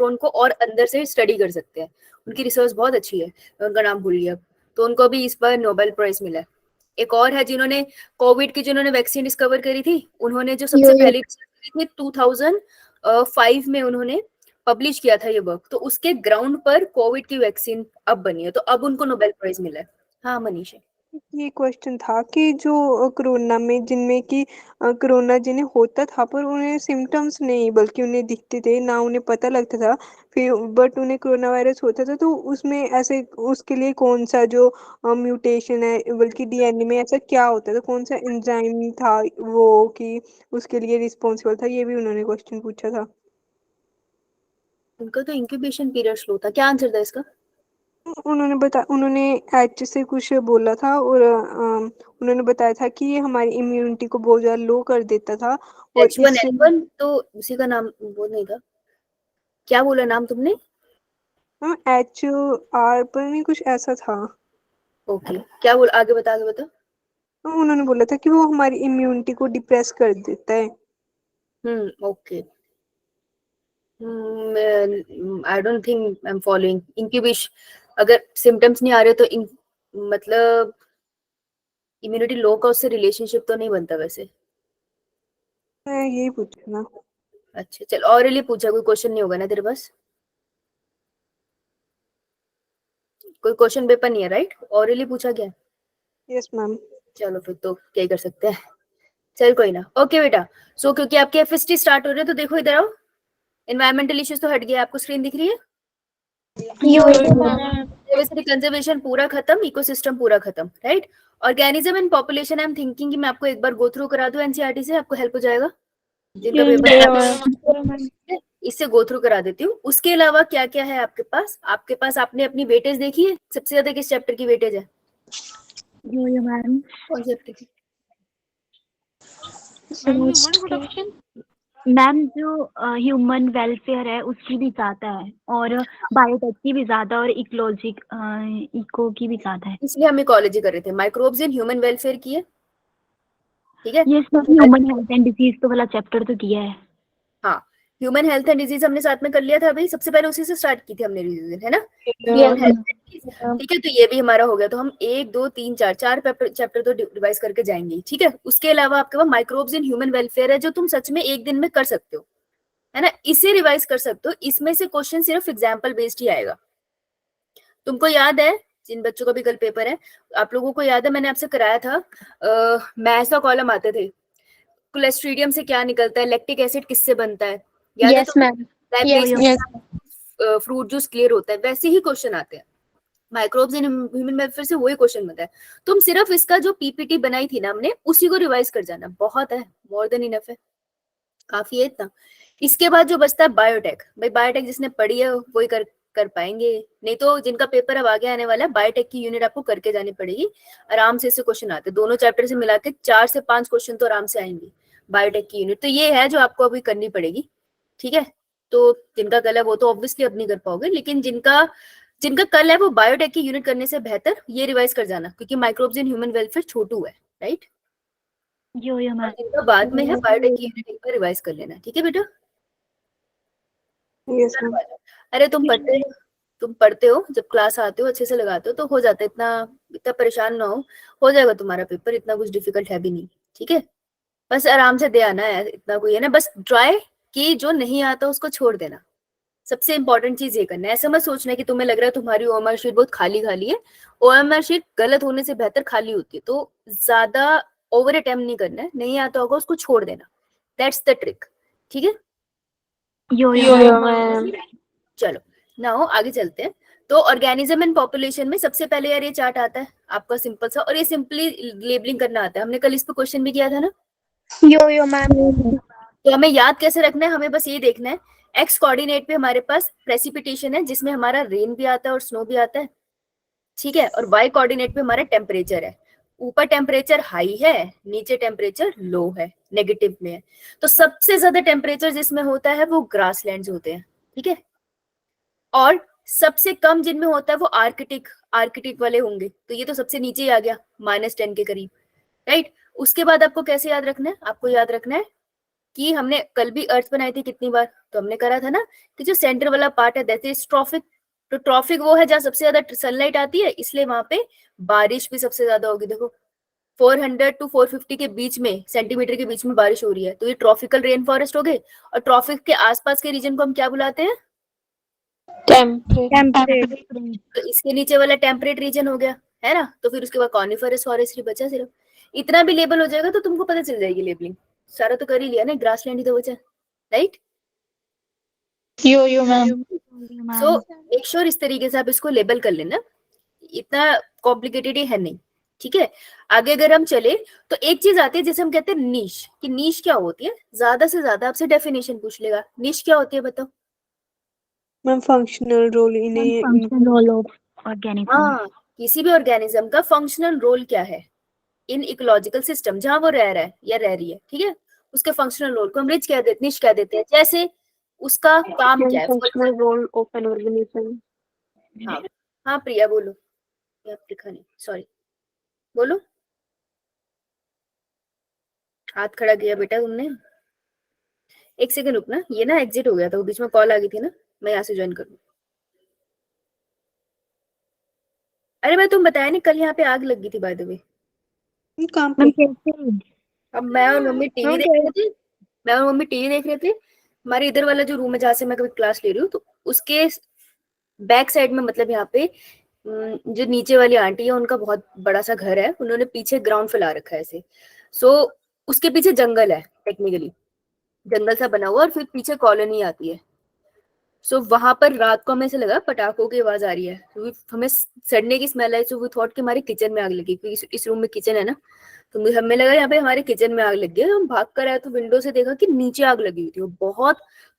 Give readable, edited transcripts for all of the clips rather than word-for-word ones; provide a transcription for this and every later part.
Omicron को और अंदर से स्टडी कर सकते हैं। उनकी रिसर्च बहुत अच्छी है, उनका नाम भूल गया, तो उनको भी इस बार नोबेल प्राइज मिला है। एक और है जिन्होंने कोविड की जिन्होंने वैक्सीन डिस्कवर करी थी, उन्होंने जो सबसे पहली रिसर्च 2005 में उन्होंने पब्लिश किया था ये वर्क, तो उसके ग्राउंड पर कोविड की वैक्सीन अब बनी है, तो अब उनको नोबेल प्राइज मिला है। हाँ मनीष, ये क्वेश्चन था कि जो कोरोना में जिनमें कि कोरोना जिन्हें होता था पर उन्हें सिम्टम्स नहीं बल्कि उन्हें दिखते थे ना उन्हें पता लगता था, फिर बट उन्हें कोरोना वायरस होता था, तो उसमें ऐसे उसके लिए कौन सा जो म्यूटेशन है बल्कि डीएनए में ऐसा क्या होता था, कौन सा एंजाइम था वो कि उसके लिए रिस्पॉन्सिबल था, ये भी उन्होंने क्वेश्चन पूछा था। उनका तो इंक्यूबेशन पीरियड स्लो था। क्या आंसर था इसका? उन्होंने एच से कुछ बोला था और उन्होंने बताया था कि ये हमारी इम्यूनिटी को बहुत ज्यादा लो कर देता था और इससे H1N1, तो उसी का नाम वो नहीं था? क्या बोला नाम तुमने? HR पर नहीं कुछ ऐसा था। ओके, क्या बोल, आगे बता, आगे बता। उन्होंने बोला था कि वो हमारी इम्यूनिटी को डिप्रेस कर देता है। Okay. I don't think I am following incubation. अगर सिम्टम्स नहीं आ रहे तो मतलब इम्यूनिटी लो का उससे रिलेशनशिप तो नहीं बनता वैसे। मैं यही पूछा ना। अच्छा चल, और लिए पूछा, कोई क्वेश्चन नहीं होगा ना तेरे पास? कोई क्वेश्चन पेपर नहीं है राइट? ऑरली पूछा क्या? Yes ma'am. चलो फिर तो क्या ही कर सकते हैं। चल कोई ना, ओके बेटा। सो क्योंकि आपके एफएसटी स्टार्ट हो रहे हैं तो देखो इधर आओ। एनवायरमेंटल इश्यूज तो हट गया, आपको स्क्रीन दिख रही है? डाइवर्सिटी कंजर्वेशन पूरा खत्म, इकोसिस्टम पूरा खत्म, right? Organism and population, I am thinking कि मैं आपको एक बार गो थ्रू करा दूं एनसीईआरटी से, आपको हेल्प हो जाएगा जिनका पेपर। इससे गो थ्रू करा देती हूँ। उसके अलावा क्या क्या है आपके पास? आपके पास आपने अपनी वेटेज देखी है? सबसे ज्यादा किस चैप्टर की वेटेज है? मैम कौन चैप्टर की? मैम जो ह्यूमन वेलफेयर है उसकी भी ज्यादा है और बायोटेक की भी ज्यादा और इकोलॉजिक इको की भी ज्यादा है। इसलिए हम इकोलॉजी कर रहे थे। माइक्रोब्स इन ह्यूमन वेलफेयर की है, ठीक है? ये ह्यूमन हेल्थ एंड डिजीज तो वाला चैप्टर तो किया है। हाँ, ह्यूमन हेल्थ एंड डिजीज हमने साथ में कर लिया था अभी, सबसे पहले उसी से स्टार्ट की थी हमने रिवीजन, है ना? ह्यूमन हेल्थ एंड डिजीज, ठीक है, तो ये भी हमारा हो गया। तो हम 1 2 3 4 चार चैप्टर तो रिवाइज करके जाएंगे, ठीक है? उसके अलावा आपके पास माइक्रोब्स इन ह्यूमन वेलफेयर है, जो तुम सच में एक दिन में कर सकते हो, है ना? इसे रिवाइज कर सकते हो। इसमें से क्वेश्चन सिर्फ एग्जाम्पल बेस्ड ही आएगा। तुमको याद है, जिन बच्चों का भी कल पेपर है, आप लोगों को याद है मैंने आपसे कराया था, मैथ्स का कॉलम आते थे, क्लोस्ट्रीडियम से क्या निकलता है, लैक्टिक एसिड किससे बनता है, याद है? तो फ्रूट जूस क्लियर होता है, वैसे ही क्वेश्चन आते हैं। माइक्रोब्स इन ह्यूमन वेलफेयर से वही क्वेश्चन बनता है। तुम सिर्फ इसका जो पीपीटी बनाई थी ना हमने, उसी को रिवाइज कर जाना, बहुत है, मोर देन इनफ है, काफी है इतना। इसके बाद जो बचता है बायोटेक, भाई बायोटेक जिसने पढ़ी है वही कर पाएंगे, नहीं तो जिनका पेपर अब आगे आने वाला है, बायोटेक की यूनिट आपको करके जानी पड़ेगी। आराम से इससे क्वेश्चन आते हैं, दोनों चैप्टर से मिला के 4 से 5 क्वेश्चन तो आराम से आएंगे बायोटेक की यूनिट। तो ये है जो आपको अभी करनी पड़ेगी, ठीक है? तो जिनका कल है वो तो ऑब्वियसली अब नहीं कर पाओगे, लेकिन जिनका जिनका कल है वो बायोटेक की यूनिट करने से बेहतर ये रिवाइज कर जाना, क्योंकि माइक्रोब्स इन ह्यूमन वेलफेयर छोटू है, राइट? यो और मैम। जिनका बाद में है बायोटेक की यूनिट एक बार रिवाइज कर लेना, ठीक है बेटा? Yes ma'am. अरे तुम पढ़ते हो, जब क्लास आते हो अच्छे से लगाते हो तो हो जाता है, इतना इतना परेशान ना हो जाएगा तुम्हारा पेपर, इतना कुछ डिफिकल्ट है भी नहीं, ठीक है? बस आराम से दे आना है, इतना कोई है ना, बस ट्राई कि जो नहीं आता उसको छोड़ देना। सबसे इंपॉर्टेंट चीज ये करना है, ऐसा मत सोचना कि तुम्हें लग रहा है तुम्हारी ओएमआर शीट बहुत खाली खाली है। ओएमआर शीट गलत होने से बेहतर खाली होती है, तो ज्यादा ओवर अटेम्प्ट नहीं करना है, नहीं आता होगा उसको छोड़ देना, दैट्स द ट्रिक, ठीक है? यो मैम। चलो नाउ आगे चलते हैं। तो ऑर्गेनिज्म एंड पॉपुलेशन में सबसे पहले यार ये चार्ट आता है आपका सिंपल सा, और ये सिंपली लेबलिंग करना आता है, हमने कल इस पे क्वेश्चन भी किया था ना। यो मैम। तो हमें याद कैसे रखना है, हमें बस ये देखना है, एक्स कोऑर्डिनेट पे हमारे पास प्रेसिपिटेशन है जिसमें हमारा रेन भी आता है और स्नो भी आता है, ठीक है? और वाई कोऑर्डिनेट पे हमारा टेम्परेचर है, ऊपर टेम्परेचर हाई है, नीचे टेम्परेचर लो है, नेगेटिव में है। तो सबसे ज्यादा टेम्परेचर जिसमें होता है वो ग्रासलैंड्स होते हैं, ठीक है? और सबसे कम जिनमें होता है वो आर्कटिक वाले होंगे, तो ये तो सबसे नीचे ही आ गया, -10 के करीब, राइट? उसके बाद आपको कैसे याद रखना है? आपको याद रखना है कि हमने कल भी अर्थ बनाई थी कितनी बार, तो हमने करा था ना कि जो सेंटर वाला पार्ट है दैट इज ट्रॉफिक। तो ट्रॉफिक वो है जहाँ सबसे ज्यादा सनलाइट आती है, इसलिए वहां पे बारिश भी सबसे ज्यादा होगी। देखो 400 टू 450 के बीच में सेंटीमीटर के बीच में बारिश हो रही है, तो ये ट्रॉपिकल रेन फॉरेस्ट हो गए। और ट्रॉपिक के आसपास के रीजन को हम क्या बुलाते हैं? टेम्परेट। तो इसके नीचे वाला टेम्परेट रीजन हो गया, है ना। तो फिर उसके बाद कॉनिफरस फॉरेस्ट ही बचा सिर्फ। इतना भी लेबल हो जाएगा तो तुमको पता चल जाएगी लेबलिंग। सारा तो कर ही लिया ना, ग्रासलैंड ही तो बचा, राइट। यो मैम। सो मेक श्योर इस तरीके से आप इसको लेबल कर लेना, इतना कॉम्प्लिकेटेड है नहीं, ठीक है। आगे अगर हम चले तो एक चीज आती है जिसे हम कहते हैं नीश, कि नीश क्या होती है। ज्यादा से ज्यादा आपसे डेफिनेशन पूछ लेगा, नीश क्या होती है बताओ। Ma'am functional role in function role of organism. हाँ, किसी भी ऑर्गेनिज्म का फंक्शनल रोल क्या है इन इकोलॉजिकल सिस्टम जहां वो रह रहा है या रह रही है, ठीक है। उसके फंक्शनल रोल को हम रिच कह देते, निश कह देते हैं। जैसे उसका काम क्या है। Functional role of an organism. हाँ हाँ प्रिया बोलो, या लिखा नहीं, सॉरी बोलो। हाथ खड़ा किया बेटा तुमने। एक सेकंड रुकना, ये ना एग्जिट हो गया था, वो बीच में कॉल आ गई थी ना, मैं यहाँ से ज्वाइन करूँ। अरे मैं तुम बताया नहीं कल यहाँ पे आग लग गई थी बाय द वे। कहाँ पे? अब मैं और मम्मी टीवी देख रहे थे, हमारे इधर वाला जो रूम है जहाँ से मैं कभी क्लास ले रही हूँ, तो उसके बैक साइड में, मतलब यहाँ पे जो नीचे वाली आंटी है उनका बहुत बड़ा सा घर है, उन्होंने पीछे ग्राउंड फैला रखा है ऐसे। सो उसके पीछे जंगल है, टेक्निकली जंगल सा बना हुआ, और फिर पीछे कॉलोनी आती है। सो वहां पर रात को हमें ऐसे लगा पटाखों की आवाज आ रही है, तो हमें सड़ने की स्मेल आई। सो वी थॉट कि हमारे किचन में आग लगी, क्योंकि इस रूम में किचन है ना। तो हमें लगा यहाँ पे हमारे किचन में आग लग गई। हम भाग कर आए तो विंडो से देखा कि नीचे आग लगी हुई थी, वो बहुत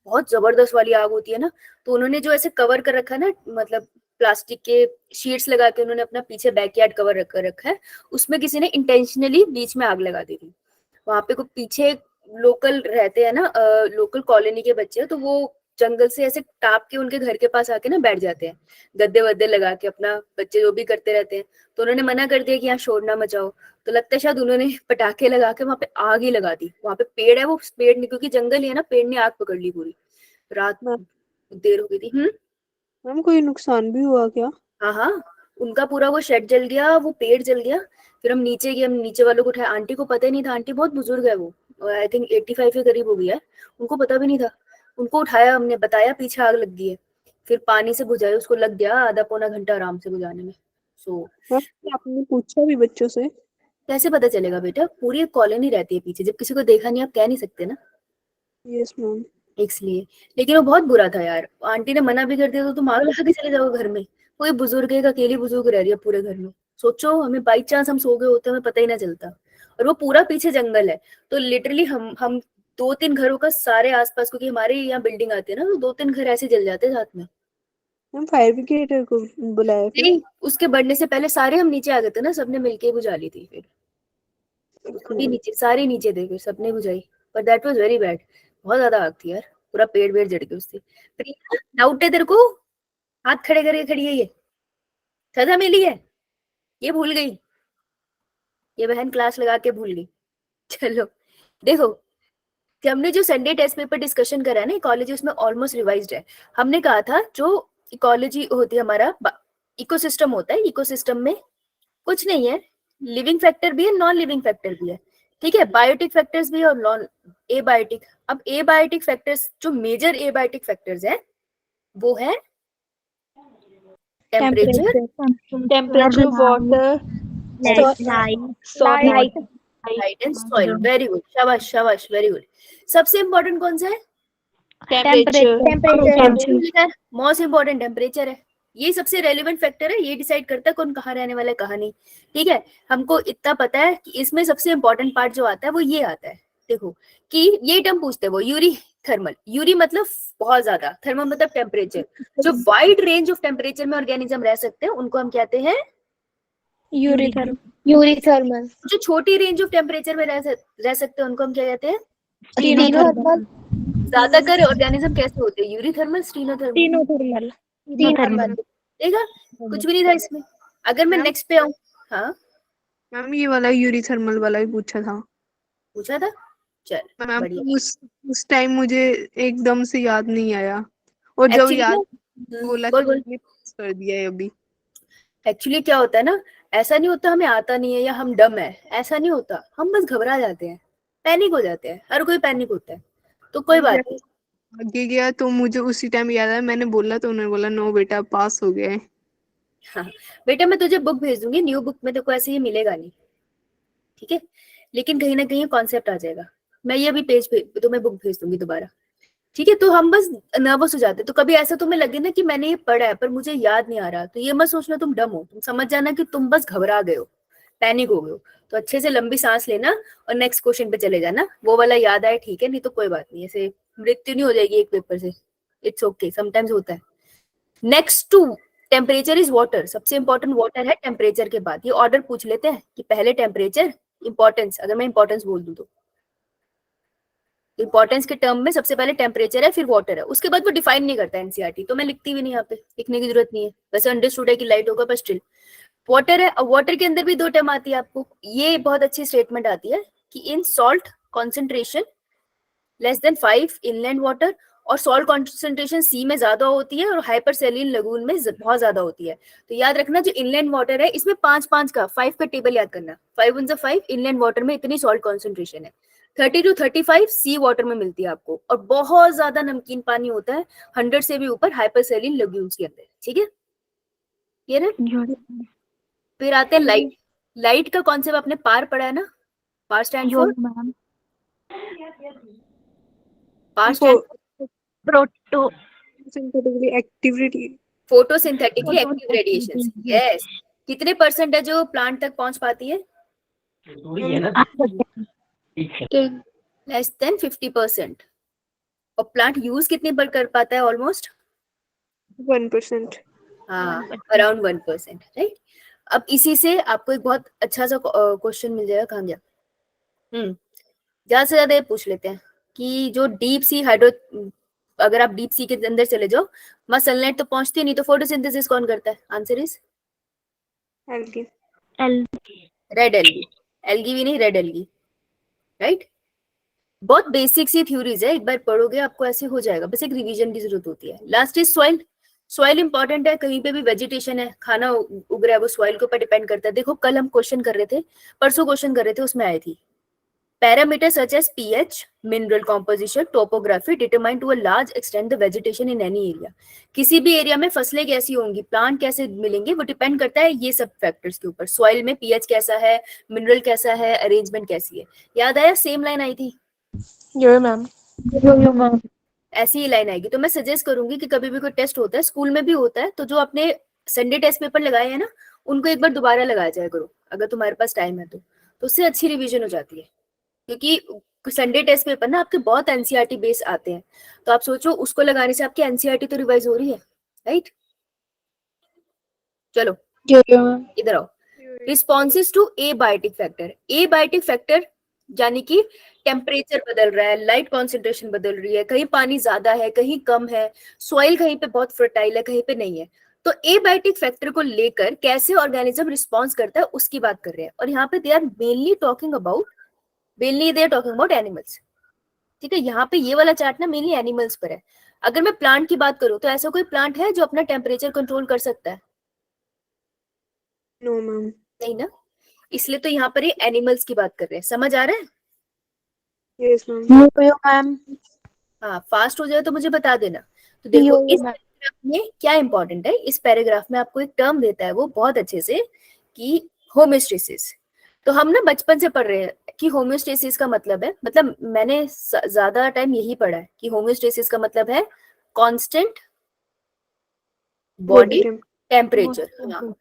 बहुत जबरदस्त वाली आग होती है ना। तो उन्होंने जो ऐसे कवर कर रखा ना, मतलब प्लास्टिक के शीट्स लगा के उन्होंने अपना पीछे बैकयार्ड कवर कर रखा है, उसमें किसी ने इंटेंशनली बीच में आग लगा दी थी। वहां पे कुछ पीछे लोकल रहते हैं ना, लोकल कॉलोनी के बच्चे, तो वो जंगल से ऐसे टाप के उनके घर के पास आके ना बैठ जाते हैं, गद्दे वद्दे लगा के, अपना बच्चे जो भी करते रहते हैं। तो उन्होंने मना कर दिया कि यहाँ शोर ना मचाओ। तो लगता है शायद उन्होंने पटाखे लगा के वहां पे आग ही लगा दी। वहां पे पेड़ है, वो पेड़ नहीं, क्योंकि जंगल ही है ना, पेड़ ने आग पकड़ ली पूरी। रात देर हो गई थी। मैम कोई नुकसान भी हुआ क्या? हाँ हाँ, उनका पूरा वो शेड जल गया, वो पेड़ जल गया। फिर हम नीचे गए, हम नीचे वालों को उठाया। आंटी को पता ही नहीं था, आंटी बहुत बुजुर्ग है वो, आई थिंक 85 के करीब हो गई है, उनको पता भी नहीं था। उनको उठाया, हमने बताया पीछे आग लग गई है, फिर पानी से बुझाया। उसको लग गया आधा पौना घंटा आराम से बुझाने में। सो आपने पूछा भी बच्चों से? कैसे पता चलेगा बेटा, पूरी एक कॉलोनी रहती है पीछे, जब किसी को देखा नहीं आप कह नहीं सकते ना। Yes ma'am. इसलिए, लेकिन वो बहुत बुरा था यार। आंटी ने मना भी कर दिया तो तुम आग लगा के चले जाओ घर में। कोई बुजुर्ग, एक अकेली बुजुर्ग रह रही है पूरे घर में। सोचो, हमें बाई चांस हम सो गए होते, हमें पता ही ना चलता। और वो पूरा पीछे जंगल है, तो लिटरली हम 2-3 घरों का सारे आसपास, क्योंकि हमारे यहाँ बिल्डिंग आती है ना, तो 2-3 घर ऐसे जल जाते हैं साथ में। मैम फायर ब्रिगेड को बुलाया फिर? नहीं, उसके बढ़ने से पहले सारे हम नीचे आ गए थे ना, सबने मिलके बुझा ली थी। फिर खुद ही नीचे, सारे नीचे थे, फिर सबने बुझाई। पर दैट वाज वेरी बैड, बहुत ज्यादा आग थी यार, पूरा पेड़ वेड़ जड़ गया उससे। प्रिया, डाउट है तेरे को? हाथ खड़े करके खड़ी है ये, सजा मिली है, ये भूल गई, ये बहन क्लास लगा के भूल गई। चलो देखो, कि हमने जो संडे टेस्ट पेपर डिस्कशन करा है ना इकोलॉजी, उसमें ऑलमोस्ट रिवाइज्ड है। हमने कहा था जो इकोलॉजी होती है, हमारा इकोसिस्टम होता है, इकोसिस्टम में कुछ नहीं है, लिविंग फैक्टर भी है, नॉन लिविंग फैक्टर भी है, ठीक है। बायोटिक फैक्टर्स भी है और नॉन एबायोटिक। अब एबायोटिक फैक्टर्स, जो मेजर एबायोटिक फैक्टर्स है वो है temperature, water, light light and soil. Very good, शाबाश शाबाश, वेरी गुड। सबसे इंपॉर्टेंट कौन सा है? टेम्परेचर। मोस्ट इंपॉर्टेंट टेम्परेचर है। ये सबसे रेलिवेंट फैक्टर है, ये डिसाइड करता है कौन कहाँ रहने वाला है कहाँ नहीं, ठीक है। हमको इतना पता है कि इसमें सबसे इंपॉर्टेंट पार्ट जो आता है वो ये आता है। देखो कि ये टर्म पूछते हैं वो, यूरी थर्मल। यूरी मतलब बहुत ज्यादा, थर्मल मतलब टेम्परेचर। जो वाइड रेंज ऑफ टेम्परेचर में ऑर्गेनिज्म रह सकते हैं उनको हम कहते हैं यूरीथर्मल। जो छोटी रेंज ऑफ टेम्परेचर में रह सकते हैं उनको हम क्या कहते हैं? स्टीनोथर्मल। ज्यादातर ऑर्गेनिज्म कैसे होते हैं? Eurythermal, stenothermal. देखा, कुछ भी नहीं था इसमें। अगर मैं नेक्स्ट पे आऊँ, हाँ मैम ये वाला यूरीथर्मल वाला भी पूछा था। पूछा था, चल मैम बढ़िया। उस टाइम मुझे एकदम से याद नहीं आया, और जब एक्चुअली याद ना बोला बोल कि बोल। मैंने pass कर दिया है अभी। एक्चुअली क्या होता है ना, ऐसा नहीं होता हमें आता नहीं है या हम डम है, ऐसा नहीं होता, हम बस घबरा जाते हैं, पैनिक हो जाते हैं, हर कोई पैनिक होता है, तो कोई मैम बात जब नहीं। आगे गया तो मुझे उसी टाइम याद आया, मैंने बोला तो उन्होंने बोला नो बेटा पास हो गया है। हाँ बेटा, मैं तुझे बुक भेज दूंगी, न्यू बुक में तेरे को ऐसे ही मिलेगा नहीं, ठीक है, लेकिन कहीं ना कहीं कॉन्सेप्ट आ जाएगा। मैं ये अभी पेज पे तुम्हें बुक भेज दूंगी दोबारा, ठीक है। तो हम बस नर्वस हो जाते हैं, तो कभी ऐसा तुम्हें लगे ना कि मैंने ये पढ़ा है पर मुझे याद नहीं आ रहा, तो ये मत सोचना तुम डम हो, तुम समझ जाना कि तुम बस घबरा गए हो, पैनिक हो गए हो। तो अच्छे से लंबी सांस लेना और नेक्स्ट क्वेश्चन पे चले जाना, वो वाला याद आए ठीक है, नहीं तो कोई बात नहीं, ऐसे मृत्यु नहीं हो जाएगी एक पेपर से, इट्स ओके, समटाइम्स होता है। Next to temperature is water, सबसे इंपॉर्टेंट वाटर है टेम्परेचर के बाद। ये ऑर्डर पूछ लेते हैं कि पहले टेम्परेचर, इंपॉर्टेंस, अगर मैं इंपॉर्टेंस बोल दूं तो इंपॉर्टेंस के टर्म में सबसे पहले टेम्परेचर है, फिर वाटर है, उसके बाद वो डिफाइन नहीं करता एनसीईआरटी, तो मैं लिखती भी नहीं, यहाँ पे लिखने की जरूरत नहीं है, वैसे अंडरस्टूड है कि लाइट होगा, पर स्टिल वाटर है। और वाटर के अंदर भी दो टर्म आती है आपको, ये बहुत अच्छी स्टेटमेंट आती है कि इन salt concentration less than 5 inland water, और सॉल्ट कॉन्सेंट्रेशन सी में ज्यादा होती है और हाइपरसेलिन लगून में बहुत ज्यादा होती है। तो याद रखना जो इनलैंड वाटर है इसमें 5 का 5 का टेबल याद करना, 5 × 5 इनलैंड वाटर में इतनी सॉल्ट कॉन्सेंट्रेशन है, 30 to 35 सी वाटर में मिलती है आपको, और बहुत ज्यादा नमकीन पानी होता है 100 से भी ऊपर हाइपरसेलिन लगून्स के अंदर, ठीक है, ये ना। फिर आते हैं लाइट। लाइट का कॉन्सेप्ट आपने पार पढ़ा है ना, PAR stand for, ma'am PAR stand proto synthetically activity photosynthetically active radiation, yes. कितने परसेंट है जो प्लांट तक पहुंच पाती है? Less than 50%। और प्लांट यूज कितनी बार कर पाता है? ऑलमोस्ट 1%। हाँ, अराउंड 1%, राइट। अब इसी से आपको एक बहुत अच्छा सा क्वेश्चन मिल जाएगा, कहाँ गया, ज्यादा से ज्यादा ये पूछ लेते हैं कि जो डीप सी हाइड्रो, अगर आप डीप सी के अंदर चले जाओ, वहां सनलाइट तो पहुंचती नहीं, तो फोटोसिंथेसिस कौन करता है? Answer is algae. Red algae, algae भी नहीं, रेड एल्गी, राइट। बहुत बेसिक सी थ्योरीज है, एक बार पढ़ोगे आपको ऐसे हो जाएगा, बस एक रिवीजन की जरूरत होती है। Last is soil. Soil important है, कहीं पे भी वेजिटेशन है, खाना उग रहा है, वो सॉइल के ऊपर डिपेंड करता है। देखो कल हम क्वेश्चन कर रहे थे, परसों क्वेश्चन कर रहे थे, उसमें आई थी parameter such as pH, mineral composition, topography determine to a large extent the vegetation in any area. किसी भी एरिया में फसलें कैसी होंगी, प्लांट कैसे मिलेंगे, वो डिपेंड करता है ये सब फैक्टर्स के ऊपर। सॉइल में pH कैसा है, मिनरल कैसा है, अरेंजमेंट कैसी है। याद आया? सेम लाइन आई थी, यो मैम। ऐसी ही लाइन आएगी। तो मैं सजेस्ट करूंगी कि कभी भी कोई टेस्ट होता है, स्कूल में भी होता है, तो जो आपने संडे टेस्ट पेपर लगाए हैं ना, उनको एक बार दोबारा लगाया जाया करो, अगर तुम्हारे पास टाइम है तो उससे अच्छी रिवीजन हो जाती है। क्योंकि संडे टेस्ट पेपर ना आपके बहुत एनसीईआरटी बेस आते हैं, तो आप सोचो उसको लगाने से आपकी एनसीईआरटी तो रिवाइज हो रही है, राइट। चलो इधर आओ। Responses to abiotic factor. Abiotic factor यानी कि टेम्परेचर बदल रहा है, लाइट कॉन्सेंट्रेशन बदल रही है, कहीं पानी ज्यादा है, कहीं कम है, सॉइल कहीं पे बहुत फर्टाइल है, कहीं पे नहीं है। तो एबायोटिक फैक्टर को लेकर कैसे ऑर्गेनिज्म रिस्पॉन्स करता है उसकी बात कर रहे हैं, और यहाँ पे they are mainly talking about animals, ठीक है। यहाँ पे ये वाला चार्ट ना मेनली एनिमल्स पर है। अगर मैं प्लांट की बात करूं तो ऐसा कोई प्लांट है जो अपना टेम्परेचर कंट्रोल कर सकता है? No ma'am. नहीं ना, इसलिए तो यहाँ पर ये एनिमल्स की बात कर रहे हैं। समझ आ रहा है? Yes ma'am. हाँ, फास्ट हो जाए तो मुझे बता देना। तो देखो इस पैराग्राफ में क्या इंपॉर्टेंट है, इस पैराग्राफ में आपको एक टर्म देता है वो बहुत अच्छे से कि होम्योस्टेसिस। तो हम ना बचपन से पढ़ रहे हैं कि होम्योस्टेसिस का मतलब है, मतलब मैंने ज्यादा टाइम यही पढ़ा है कि होम्योस्टेसिस का मतलब है कांस्टेंट बॉडी टेम्परेचर। हाँ,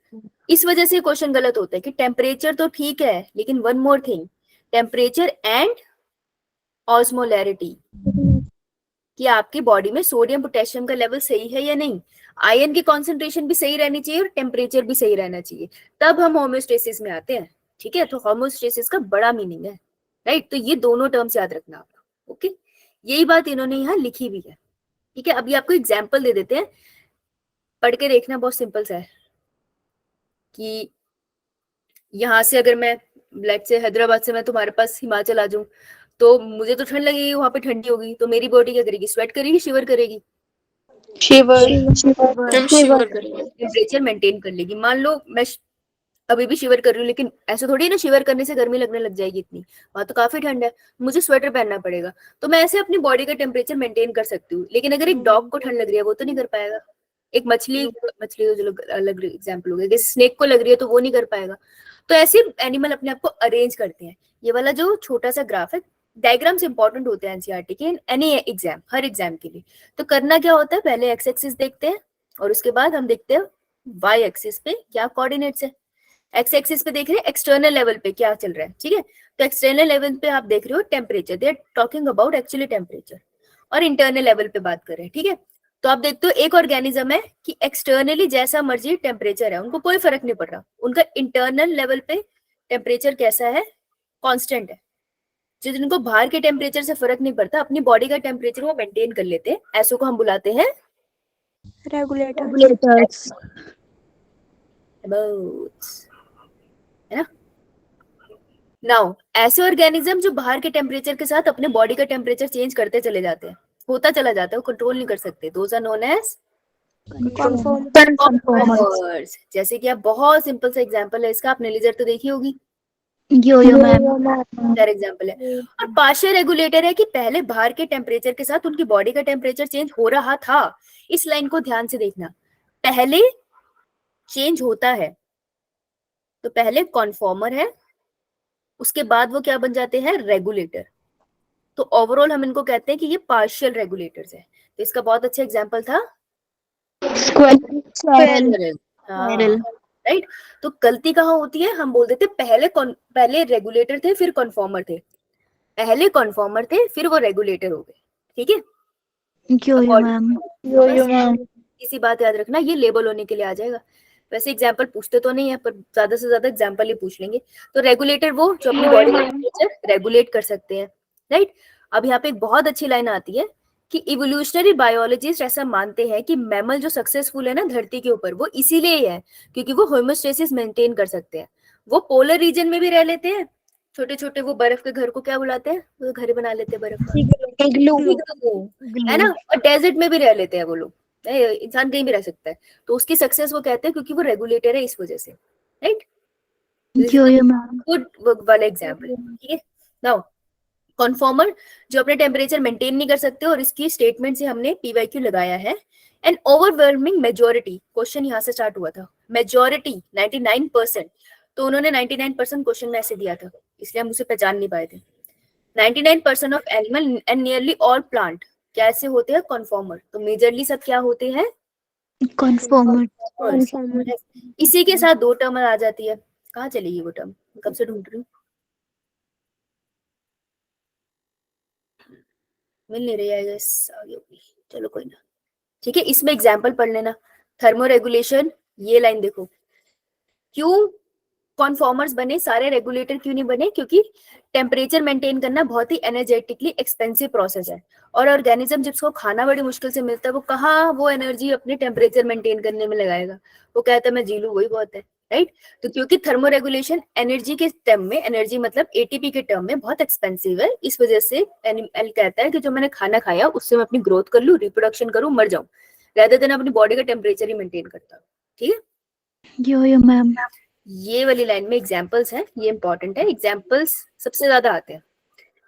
इस वजह से क्वेश्चन गलत होता है कि टेम्परेचर तो ठीक है, लेकिन one more thing, temperature and osmolarity, कि आपकी बॉडी में सोडियम पोटेशियम का लेवल सही है या नहीं, आयरन की कॉन्सेंट्रेशन भी सही रहनी चाहिए और टेम्परेचर भी सही रहना चाहिए, तब हम होम्योस्टेसिस में आते हैं, ठीक है। तो होम्योस्टेसिस का बड़ा मीनिंग है, राइट। तो ये दोनों टर्म्स याद रखना आप, ओके। यही बात इन्होंने यहाँ लिखी भी है, ठीक है। अभी आपको एग्जाम्पल दे देते हैं, पढ़ के देखना, बहुत सिंपल सा है कि यहाँ से अगर मैं लेट्स से हैदराबाद से मैं तुम्हारे पास हिमाचल आ जाऊं, तो मुझे तो ठंड लगेगी, वहां पे ठंडी होगी, तो मेरी बॉडी क्या करेगी, स्वेट करेगी, शिवर करेगी, शिवर हम शिवर करेंगे। टेम्परेचर मेंटेन कर लेगी। मान लो मैं अभी भी शिवर कर रही हूँ, लेकिन ऐसे थोड़ी ना शिवर करने से गर्मी लगने लग जाएगी इतनी, वहां तो काफी ठंड है, मुझे स्वेटर पहनना पड़ेगा। तो मैं ऐसे अपनी बॉडी का टेम्परेचर मेंटेन कर सकती हूँ। लेकिन अगर एक डॉग को ठंड लग रही है, वो तो नहीं कर पाएगा। एक मछली तो चलो अलग एग्जाम्पल हो गया, जैसे स्नेक को लग रही है तो वो नहीं कर पाएगा। तो ऐसे एनिमल अपने आप को अरेंज करते हैं। ये वाला जो छोटा सा ग्राफ है, डायग्राम्स इंपॉर्टेंट होते हैं एनसीईआरटी के, एनी एग्जाम, हर एग्जाम के लिए। तो करना क्या होता है, पहले एक्स एक्सिस देखते हैं और उसके बाद हम देखते हैं वाई एक्सिस पे क्या कोऑर्डिनेट्स है। एक्स एक्सिस पे देख रहे हैं एक्सटर्नल लेवल पे क्या चल रहा है, ठीक है। तो एक्सटर्नल लेवल पे आप देख रहे हो temperature, they are talking about actually temperature, और इंटरनल लेवल पे बात कर रहे हैं, ठीक है। तो आप देखते हो एक ऑर्गेनिज्म है कि एक्सटर्नली जैसा मर्जी टेम्परेचर है, उनको कोई फर्क नहीं पड़ रहा, उनका इंटरनल लेवल पे टेम्परेचर कैसा है, कांस्टेंट है। जिनको बाहर के टेम्परेचर से फर्क नहीं पड़ता, अपनी बॉडी का टेम्परेचर वो मेंटेन कर लेते हैं, ऐसो को हम बुलाते हैं रेगुलेटर्स। है ना। नाउ ऐसे ऑर्गेनिज्म जो बाहर के टेम्परेचर के साथ अपने बॉडी का टेम्परेचर चेंज करते चले जाते हैं, होता चला जाता है, वो कंट्रोल नहीं कर सकते, those are known as conformers. जैसे कि आप बहुत सिंपल सा एग्जांपल है इसका, आपने लेजर तो देखी होगी, यो मैम। एग्जांपल है। और पार्शियल रेगुलेटर है कि पहले बाहर के टेम्परेचर के साथ उनकी बॉडी का टेम्परेचर चेंज हो रहा था। इस लाइन को ध्यान से देखना, पहले चेंज होता है तो पहले कॉन्फॉर्मर है, उसके बाद वो क्या बन जाते हैं, रेगुलेटर। तो ओवरऑल हम इनको कहते हैं कि ये पार्शियल रेगुलेटर्स है। तो इसका बहुत अच्छा एग्जांपल था राइट। तो गलती कहाँ होती है, हम बोल देते पहले रेगुलेटर थे फिर कॉन्फॉर्मर थे, पहले कॉन्फॉर्मर थे फिर वो रेगुलेटर हो गए, ठीक है। यो मैम। इसी बात याद रखना, ये लेबल होने के लिए आ जाएगा। वैसे एग्जांपल पूछते तो नहीं है, पर ज्यादा से ज्यादा एग्जांपल ही पूछ लेंगे। तो रेगुलेटर वो जो अपनी बॉडी का टेम्परेचर रेगुलेट कर सकते हैं, राइट। अब यहाँ पे एक बहुत अच्छी लाइन आती है कि इवोल्यूशनरी बायोलॉजिस्ट ऐसा मानते हैं कि मैमल जो सक्सेसफुल है ना धरती के ऊपर, वो इसीलिए है क्योंकि वो होमोस्टेसिस मेंटेन कर सकते हैं। वो पोलर रीजन में भी रह लेते हैं, छोटे छोटे वो बर्फ के घर को क्या बुलाते हैं, वो घर बना लेते हैं बर्फ का, है ना। और डेजर्ट में भी रह लेते हैं वो लोग, इंसान कहीं भी रह सकता है। तो उसकी सक्सेस वो कहते हैं क्योंकि वो रेगुलेटर है इस वजह से, राइट। गुड वाला एग्जांपल, ठीक है। नाउ कॉन्फॉर्मर जो अपने टेम्परेचर मेंटेन नहीं कर सकते, और इसकी स्टेटमेंट से हमने पीवाईक्यू लगाया है। एन ओवरवेलमिंग मेजोरिटी, क्वेश्चन यहाँ से स्टार्ट हुआ था, मेजोरिटी 99%, तो उन्होंने 99% क्वेश्चन में ऐसे दिया था, इसलिए हम उसे पहचान नहीं पाए थे। 99% of animal and nearly all plant कैसे होते हैं, कॉन्फॉर्मर। तो मेजरली सब क्या होते हैं, कॉन्फॉर्मर। इसी के साथ दो टर्म आ जाती है, कहाँ चलेगी वो टर्म, कब से ढूंढ रही हूँ, मिल नहीं रही है, आगे होगी, चलो कोई ना, ठीक है। इसमें एग्जाम्पल पढ़ लेना, थर्मो रेगुलेशन, ये लाइन देखो, क्यों कॉन्फॉर्मर्स बने, सारे रेगुलेटर क्यों नहीं बने, क्योंकि टेम्परेचर मेंटेन करना बहुत ही एनर्जेटिकली एक्सपेंसिव प्रोसेस है, और ऑर्गेनिज्म जिसको खाना बड़ी मुश्किल से मिलता है, वो कहाँ वो एनर्जी अपने टेम्परेचर मेंटेन करने में लगाएगा, वो कहता है मैं जी लूं वही बहुत है, राइट। तो क्योंकि थर्मो रेगुलेशन एनर्जी के टर्म में, एनर्जी मतलब एटीपी के टर्म में बहुत एक्सपेंसिव है, इस वजह से एनिमल कहता है कि जो मैंने खाना खाया उससे मैं अपनी ग्रोथ कर लूं, रिप्रोडक्शन करूं, मर जाऊं, rather देन अपनी बॉडी का टेम्परेचर ही मेंटेन करता हूं, ठीक है। यो मैम। ये वाली लाइन में एग्जाम्पल्स हैं, ये इंपॉर्टेंट है, एग्जाम्पल्स सबसे ज्यादा आते हैं,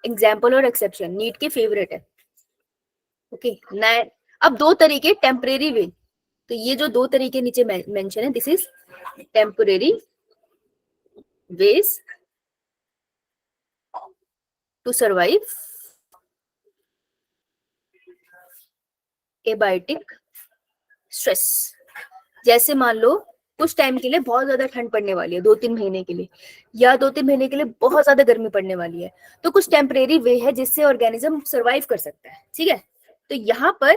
एग्जाम्पल और एक्सेप्शन नीट के फेवरेट है, ओके। अब दो तरीके टेम्परेरी वे, तो ये जो दो तरीके नीचे मेंशन है, this is temporary ways to survive abiotic stress. जैसे मान लो कुछ टाइम के लिए बहुत ज्यादा ठंड पड़ने वाली है, 2-3 महीने के लिए, या 2-3 महीने के लिए बहुत ज्यादा गर्मी पड़ने वाली है, तो कुछ टेम्परेरी वे है जिससे ऑर्गेनिज्म सरवाइव कर सकता है, ठीक है। तो यहाँ पर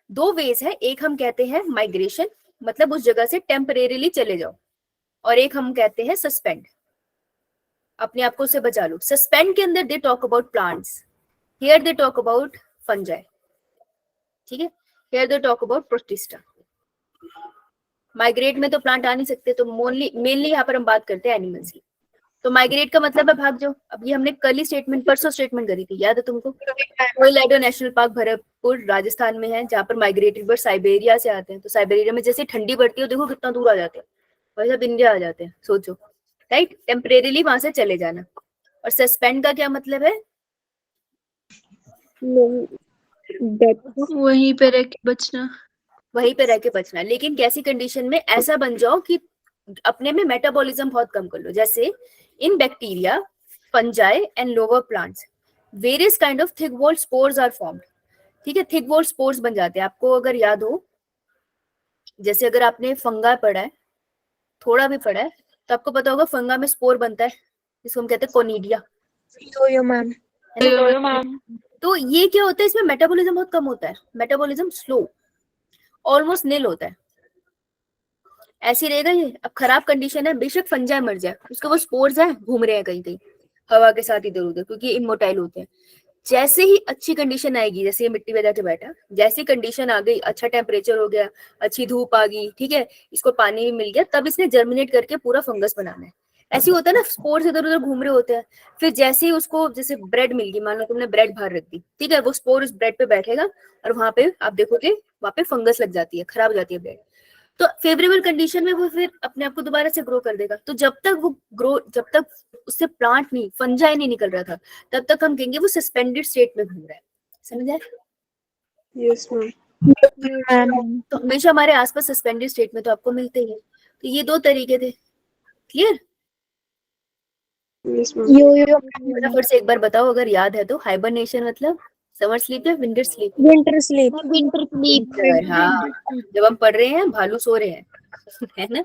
दो वेज है, एक हम कहते हैं माइग्रेशन, मतलब उस जगह से टेम्परेरीली चले जाओ, और एक हम कहते हैं सस्पेंड, अपने आप को उससे बचा लो। सस्पेंड के अंदर they talk about plants, here they talk about fungi, ठीक है, here they talk about protista. Migrate में तो प्लांट आ नहीं सकते, तो मेनली यहाँ पर हम बात करते हैं एनिमल्स की। तो माइग्रेट का मतलब है भाग जाओ। अब ये हमने कल ही स्टेटमेंट, परसों स्टेटमेंट करी थी, याद है तुमको? कोयलाडो नेशनल पार्क भरतपुर राजस्थान में है, जहाँ पर माइग्रेटरी बर्ड साइबेरिया से आते हैं। तो साइबेरिया में जैसे ठंडी बढ़ती है, देखो कितना दूर आ जाते हैं, वैसे अब इंडिया आ जाते हैं, सोचो, राइट? टेम्परेरीली वहां से चले जाना। और सस्पेंड का क्या मतलब है? वहीं पे रह के बचना। वहीं पे रह के बचना, लेकिन कैसी कंडीशन में? ऐसा बन जाओ कि अपने में मेटाबॉलिज्म बहुत कम कर लो। जैसे in bacteria, fungi and lower plants various kind of thick walled spores are formed. ठीक है, थिक वॉल्ड स्पोर्स बन जाते हैं। आपको अगर याद हो, जैसे अगर आपने फंगा पढ़ा है, थोड़ा भी पढ़ा है, तो आपको पता होगा फंगा में स्पोर बनता है, जिसको हम कहते हैं कोनिडिया। यो मैम। तो ये क्या होता है, इसमें मेटाबॉलिज्म बहुत कम होता है, मेटाबॉलिज्म स्लो, ऑलमोस्ट नील होता है। ऐसे रहेगा ये। अब खराब कंडीशन है, बेशक फंजाई मर जाए, उसके वो स्पोर्स है, घूम रहे हैं कहीं कहीं हवा के साथ इधर उधर, क्योंकि इमोटाइल होते हैं। जैसे ही अच्छी कंडीशन आएगी, जैसे ये मिट्टी में जाके बैठा, जैसी कंडीशन आ गई, अच्छा टेम्परेचर हो गया, अच्छी धूप आ गई, ठीक है, इसको पानी भी मिल गया, तब इसने जर्मिनेट करके पूरा फंगस बनाना है। ऐसे होता है ना, स्पोर्स इधर उधर घूम रहे होते हैं। फिर जैसे ही उसको, जैसे ब्रेड मिल गई, मान लो तुमने ब्रेड बाहर रख दी, ठीक है, वो स्पोर उस ब्रेड पे बैठेगा और वहां पे आप देखोगे वहां पे फंगस लग जाती है, खराब हो जाती है ब्रेड। तो फेवरेबल कंडीशन में वो फिर अपने आप को दोबारा से ग्रो कर देगा। तो जब तक वो ग्रो, जब तक उससे प्लांट नहीं, फंजाई नहीं निकल रहा था, तब तक हम कहेंगे वो सस्पेंडेड स्टेट में घूम रहा है। समझ आए? Yes ma'am. तो हमेशा हमारे आसपास सस्पेंडेड स्टेट में तो आपको मिलते ही है। तो ये दो तरीके थे, क्लियर? Yes ma'am. यो फटाफट से एक बार बताओ अगर याद है तो। हाइबरनेशन मतलब समर स्लीप या winter sleep? Winter sleep. Winter sleep. हाँ, जब हम पढ़ रहे हैं भालू सो रहे हैं है ना?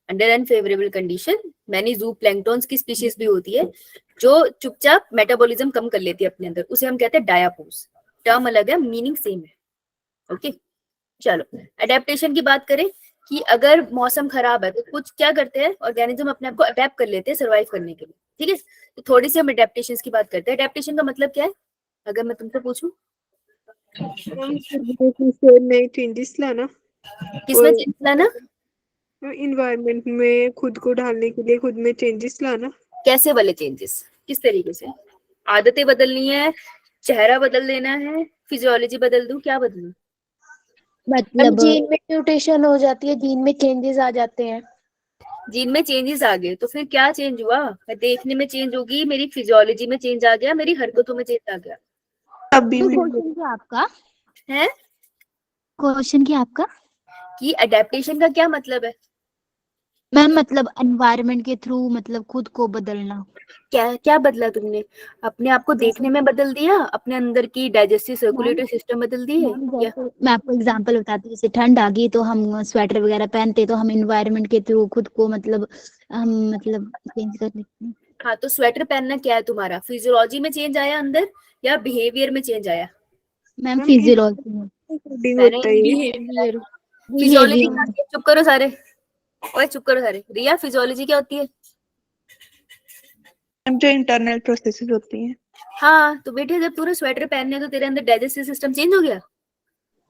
अंडर अनफेवरेबल कंडीशन मैनी जू प्लैंक्टॉन्स की स्पीशीज भी होती है जो चुपचाप मेटाबॉलिज्म कम कर लेती है अपने अंदर, उसे हम कहते हैं डायापोस। टर्म अलग है, मीनिंग सेम है। ओके, चलो अडेप्टेशन की बात करें कि अगर मौसम खराब है तो कुछ क्या करते हैं ऑर्गेनिज्म, अपने आप को अडेप्ट कर लेते हैं सर्वाइव करने के लिए। ठीक है, तो थोड़ी सी हम अडेप्टेशन की बात करते हैं। अडेप्टेशन का मतलब क्या है अगर मैं तुमसे पूछूं? नए चेंजेस लाना, किसमें चेंज लाना? इन्वायरमेंट में खुद को ढालने के लिए, खुद में चेंजेस लाना। कैसे वाले चेंजेस, किस तरीके से? आदतें बदलनी है, चेहरा बदल देना है, फिजियोलॉजी बदल दूं, क्या बदलूं? मतलब जीन में म्यूटेशन हो जाती है, जीन में चेंजेस आ जाते हैं। जीन में चेंजेस आ गए तो फिर क्या चेंज हुआ? मैं देखने में चेंज होगी, मेरी फिजियोलॉजी में चेंज आ गया, मेरी हरकतों में चेंज आ गया। अभी भी क्वेश्चन क्या आपका? है क्वेश्चन क्या आपका? कि अडेप्टेशन का क्या मतलब है? मैम मतलब एनवायरनमेंट के थ्रू मतलब खुद को बदलना। क्या क्या बदला तुमने? अपने आप को देखने में बदल दिया, अपने अंदर की डाइजेस्टिव सर्कुलेटरी सिस्टम बदल दिए? मैम या जैसे मैं आपको एग्जांपल बताती हूँ, जैसे ठंड आ गई तो हम स्वेटर वगैरह पहनते, तो हम एनवायरनमेंट के थ्रू खुद को मतलब हम मतलब चेंज कर लेते हैं। हाँ, तो स्वेटर पहनना क्या है तुम्हारा? फिजियोलॉजी में चेंज आया अंदर या बिहेवियर में चेंज आया? मैम फिजियोलॉजी में। अकॉर्डिंग होता है ये। फिजियोलॉजी क्या होती है? चुप करो सारे, ओए चुप करो सारे। रिया, फिजियोलॉजी क्या होती है? जो इंटरनल प्रोसेसेस होती हैं। हाँ, तो बेटे जब तूने स्वेटर पहनने तो तेरे अंदर डाइजेस्टिव सिस्टम चेंज हो गया?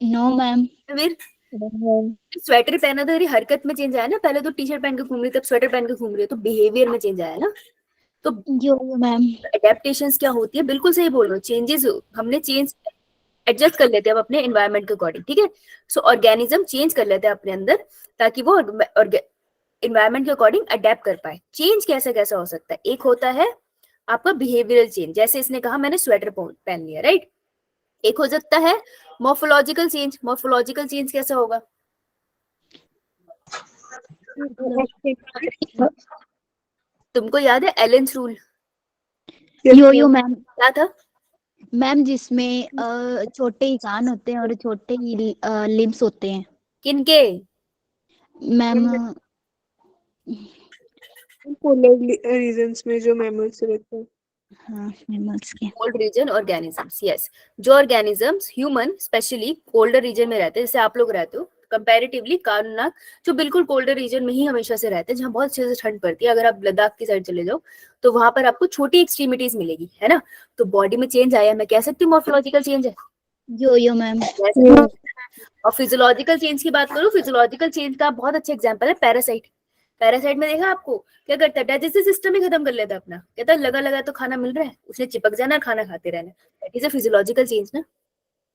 No ma'am. फिर स्वेटर पहना तो तेरी हरकत में चेंज आया ना, पहले तो टी शर्ट पहन के घूम रही, तब स्वेटर पहन के घूम रही है, तो बिहेवियर में चेंज आया ना। तो जो मैम अडेप्टेशंस क्या होती है? बिल्कुल सही बोल रहे हो, चेंजेस हमने चेंज एडजस्ट कर लेते हैं अब अपने एनवायरनमेंट के अकॉर्डिंग। ठीक है, सो ऑर्गेनिज्म चेंज कर लेते हैं अपने अंदर ताकि वो एनवायरनमेंट के अकॉर्डिंग अडेप्ट कर पाए। चेंज कैसे कैसा हो सकता है? एक होता है आपका बिहेवियरल चेंज, जैसे इसने कहा मैंने स्वेटर पहन लिया, राइट। एक हो सकता है मॉर्फोलॉजिकल चेंज। मॉर्फोलॉजिकल चेंज कैसा होगा? तुमको याद है एलेंस रूल? यो मैम क्या था? मैम जिसमें छोटे ही कान होते हैं और छोटे ही लिम्स होते हैं। किनके? मैम पोलर रीजन्स में जो मैमल्स रहते हैं। हाँ मैमल्स के। Cold region organisms, yes. जो organisms human specially colder region में रहते हैं, जैसे आप लोग रहते हो कंपैरेटिवली, कान जो बिल्कुल कोल्डर रीजन में ही हमेशा से रहते हैं, जहाँ बहुत अच्छे से ठंड पड़ती है। अगर आप लद्दाख की साइड चले जाओ तो वहां पर आपको छोटी एक्सट्रीमिटीज मिलेगी, है ना। तो बॉडी में चेंज आया, मैं कह सकती हूँ मॉर्फोलॉजिकल चेंज है। यो मैम। और फिजियोलॉजिकल चेंज की बात करूँ, फिजियोलॉजिकल चेंज का बहुत अच्छा एग्जांपल है पैरासाइट। पैरासाइट में देखा आपको क्या करता है, डाइजेस्टिव सिस्टम ही खत्म कर लेता है अपना, कहता है लगा लगा तो खाना मिल रहा है, उसने चिपक जाना, खाना खाते रहना। That is a physiological change ना,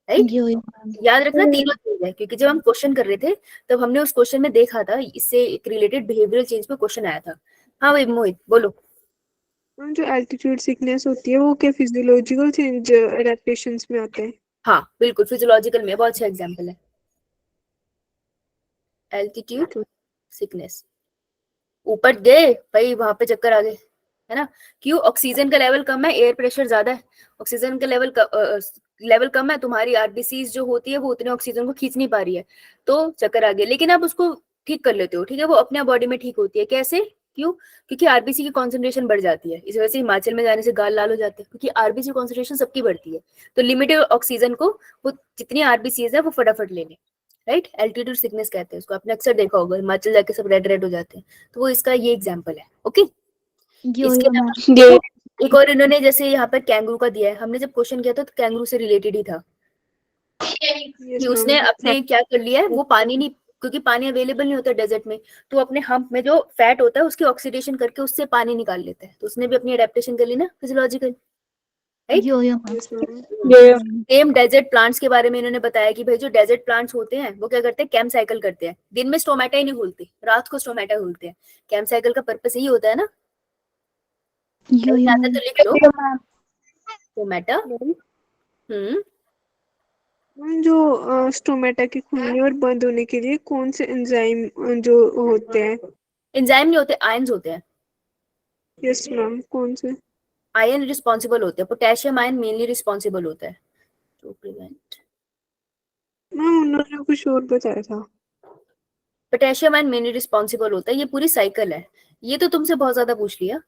राइट। Yo yo ma'am. याद रखना तीनों चीज है, क्योंकि जब हम क्वेश्चन कर रहे थे तब हमने उस क्वेश्चन में देखा था, इससे एक रिलेटेड बिहेवियरल चेंज पे क्वेश्चन आया था। हाँ भाई मोहित बोलो। जो एल्टीट्यूड सिकनेस होती है वो क्या फिजियोलॉजिकल चेंज एडेप्टेशंस में आते हैं? हाँ बिल्कुल, फिजियोलॉजिकल में बहुत अच्छा एग्जाम्पल है एल्टीट्यूड सिकनेस। ऊपर गए भाई, वहां पे चक्कर आ गए, है ना। क्यों? ऑक्सीजन का लेवल कम है, एयर प्रेशर ज्यादा है, ऑक्सीजन का लेवल कम है, तुम्हारी आरबीसीज जो होती है वो उतने ऑक्सीजन को खींच नहीं पा रही है, तो चक्कर आ गया। लेकिन आप उसको ठीक कर लेते हो, ठीक है, वो अपने बॉडी में ठीक होती है। कैसे? क्यों? क्योंकि आरबीसी की कॉन्सेंट्रेशन बढ़ जाती है। इस वजह से हिमाचल में जाने से गाल लाल हो जाते हैं, क्योंकि आरबीसी कॉन्सेंट्रेशन सबकी बढ़ती है, तो लिमिटेड ऑक्सीजन को वो जितनी आरबीसीज है वो फटाफट ले लें, राइट। एल्टीट्यूड सिकनेस कहते हैं उसको, आपने अक्सर देखा होगा, हिमाचल जाके सब रेड रेड हो जाते हैं, तो वो इसका ये एग्जाम्पल है। ओके, यो इसके यो मैम। अलावा एक और इन्होंने जैसे यहाँ पर कैंगरू का दिया है, हमने जब क्वेश्चन किया था तो कैंगरू से रिलेटेड ही था, यस कि उसने मैम। अपने क्या कर लिया है, वो पानी नहीं, क्योंकि पानी अवेलेबल नहीं होता डेजर्ट में, तो अपने हम्प में जो फैट होता है उसकी ऑक्सीडेशन करके उससे पानी निकाल लेते हैं, तो उसने भी अपनी अडेप्टेशन कर ली ना physiological, right. Yo yo ma'am. Yes ma'am. Same desert plants के बारे में इन्होंने बताया कि भाई जो डेजर्ट प्लांट्स होते हैं वो क्या करते हैं, कैम्प साइकिल करते हैं, दिन में स्टोमेटा ही नहीं खोलते, रात को स्टोमेटा खोलते हैं। कैम्प साइकिल का पर्पस यही होता है ना, यो यो आता मैम। तो लिख लो स्टोमेटा। जो स्टोमेटा के खुलने और बंद होने के लिए कौन से एंजाइम जो होते हैं? एंजाइम नहीं होते, आयंस होते हैं। यस मैम, कौन से? आयन रिस्पॉन्सिबल होते हैं, पोटेशियम आयन मेनली रिस्पॉन्सिबल होता है टू प्रिवेंट। मैम उन्होंने कुछ और बताया था। पोटेशियम आयन मेनली रिस्पॉन्सिबल होता है, ये पूरी साइकिल है। ये तो तुमसे बहुत ज्यादा पूछ लिया,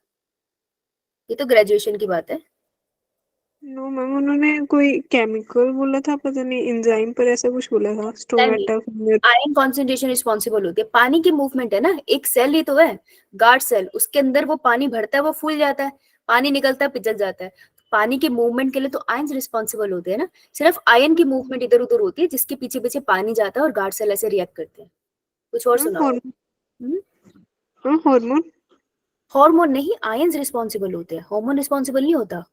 ये तो ग्रेजुएशन की बात है। नो मैम, उन्होंने कोई केमिकल बोला था, पता नहीं एंजाइम पर ऐसा कुछ बोला था स्टोमेटा खुलने। आयन कॉन्सेंट्रेशन रिस्पॉन्सिबल होती है, पानी की मूवमेंट है ना, एक सेल ही तो है, गार्ड सेल, उसके अंदर वो पानी भरता है, वो फूल जाता है, पानी निकलता है, पिघल जाता है। पानी की मूवमेंट के लिए तो आयन रिस्पॉन्सिबल होते हैं ना, सिर्फ आयन की मूवमेंट इधर उधर होती है जिसके पीछे पीछे पानी जाता है और गार्ड सेल ऐसे रिएक्ट करते हैं। कुछ और सुनाओ। हार्मोन। हार्मोन नहीं, आयंस रिस्पॉन्सिबल होते हैं, हार्मोन रिस्पॉन्सिबल नहीं होता।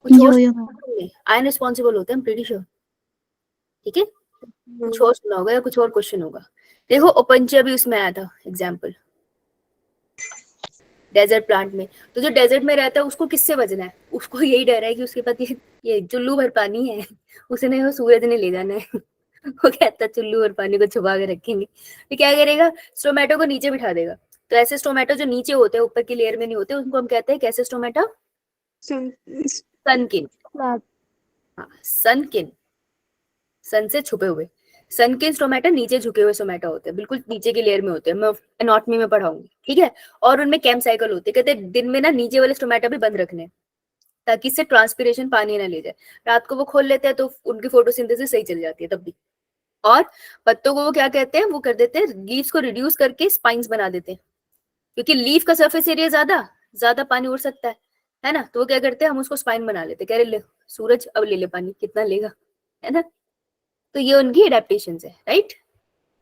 कुछ यो और यो मैम। आयन रिस्पॉन्सिबल होते हैं, आई एम प्रीटी श्योर। ठीक है, कुछ और सुना होगा या कुछ और क्वेश्चन होगा। देखो ओपनचिया भी उसमें आया था एग्जाम्पल, डेजर्ट प्लांट में। तो जो डेजर्ट में रहता है उसको किससे बचना है, उसको यही डर है कि उसके पास ये चुल्लू भर पानी है, उसने वो सूरज ने ले जाना है। वो कहता है चुल्लू भर पानी को छुपा के रखेंगे, तो क्या करेगा, स्टोमेटो को नीचे बिठा देगा। तो ऐसे स्टोमेटो जो नीचे होते हैं, ऊपर की लेयर में नहीं होते, उनको हम कहते हैं कैसे स्टोमेटो, सनकिन। हाँ सनकिन, सन से छुपे हुए। सनकिन स्टोमेटा नीचे झुके हुए स्टोमेटा होते हैं, बिल्कुल नीचे की लेयर में होते हैं, मैं एनाटॉमी में पढ़ाऊंगी, ठीक है। और उनमें कैम्प साइकिल होते हैं, कहते हैं दिन में ना नीचे वाले स्टोमेटा भी बंद रखने, ताकि इससे ट्रांसपिरेशन पानी ना ले जाए। रात को वो खोल लेते हैं तो उनकी फोटोसिंथेसिस सही चल जाती है तब भी। और पत्तों को वो क्या कहते हैं, वो कर देते हैं लीव्स को रिड्यूस करके स्पाइन्स बना देते हैं, क्योंकि लीफ का सरफेस एरिया ज्यादा पानी उड़ सकता है ना, तो वो क्या करते हैं, हम उसको स्पाइन बना लेते हैं, कह रहे ले सूरज अब ले ले पानी, कितना लेगा, है ना। तो ये उनकी एडेप्टेशन है, राइट।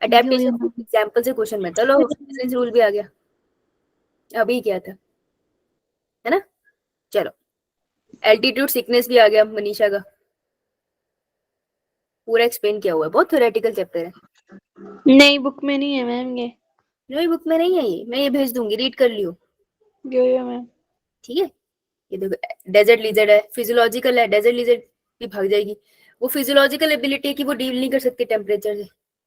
एडेप्टेशन एग्जांपल से क्वेश्चन में, चलो डिफरेंस रूल भी आ गया, अभी क्या था, है ना। चलो एल्टीट्यूड सिकनेस भी आ गया मनीषा का, पूरा एक्सप्लेन किया हुआ है, बहुत थ्योरेटिकल चैप्टर है। नहीं बुक में नहीं है मैम ये। नहीं बुक में नहीं है ये, मैं ये भेज दूंगी, रीड कर लियो, यो मैम। ठीक है। ये देखो डेजर्ट लिजर्ड है, फिजियोलॉजिकल है, डेजर्ट लिजर्ड भी भाग जाएगी। वो फिजियोलॉजिकल एबिलिटी है कि वो डील नहीं कर सकती टेम्परेचर से,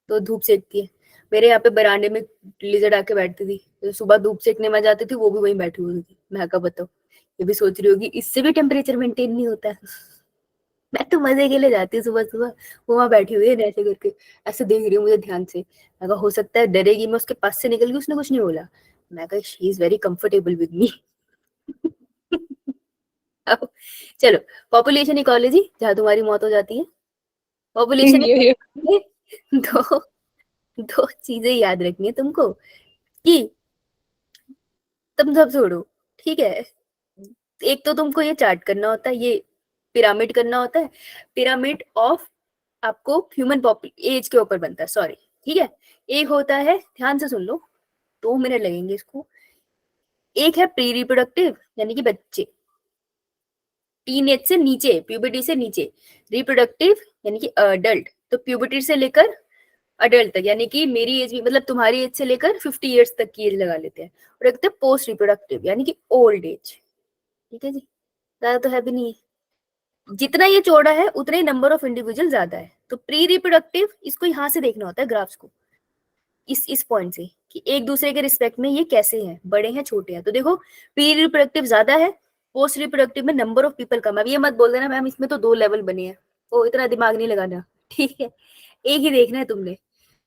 तो धूप सेकती है। मेरे यहाँ पे बरांडे में लिजर्ड आके बैठती थी, तो सुबह धूप सेकने में जाती थी, वो भी वहीं बैठी हुई थी। मैं क्या बताऊँ, ये भी सोच रही होगी इससे भी टेम्परेचर मेंटेन नहीं होता है। मैं तो मजे के लिए जाती हूँ सुबह सुबह, वो वहां बैठी हुई है ऐसे करके, ऐसे देख रही हूँ मुझे ध्यान से। मैं कहा हो सकता है डरेगी, मैं उसके पास से निकल गई, उसने कुछ नहीं बोला। मैं कहा she is very comfortable with me. चलो पॉपुलेशन इकोलॉजी, जहां तुम्हारी मौत हो जाती है। पॉपुलेशन दो दो चीजें याद रखनी है तुमको, कि तुम सब छोड़ो, ठीक है। एक तो तुमको ये चार्ट करना होता है, ये पिरामिड करना होता है, पिरामिड ऑफ आपको ह्यूमन एज के ऊपर बनता है, सॉरी, ठीक है। एक होता है, ध्यान से सुन लो, 2 मिनट लगेंगे इसको। एक है प्री रिप्रोडक्टिव यानी कि बच्चे, टीनेज से नीचे, प्यूबर्टी से नीचे, रिप्रोडक्टिव यानी कि अडल्ट, तो प्यूबर्टी से लेकर अडल्ट तक, यानी कि मेरी एज भी, मतलब तुम्हारी एज से लेकर 50 इयर्स तक की एज लगा लेते हैं। और एक पोस्ट रिप्रोडक्टिव यानी कि ओल्ड एज। ठीक है जी, ज्यादा तो है भी नहीं है। जितना ये चौड़ा है उतना ही नंबर ऑफ इंडिविजुअल ज्यादा है। तो प्री रिप्रोडक्टिव, इसको यहाँ से देखना होता है ग्राफ्स को, इस पॉइंट से कि एक दूसरे के रिस्पेक्ट में ये कैसे हैं, बड़े हैं छोटे हैं। तो देखो प्री रिप्रोडक्टिव ज्यादा है, पोस्ट रिप्रोडक्टिव में नंबर ऑफ पीपल कम है। अब ये मत बोल देना मैम इसमें तो 2 लेवल बने हैं, वो इतना दिमाग नहीं लगाना, ठीक है, एक ही देखना है तुमने।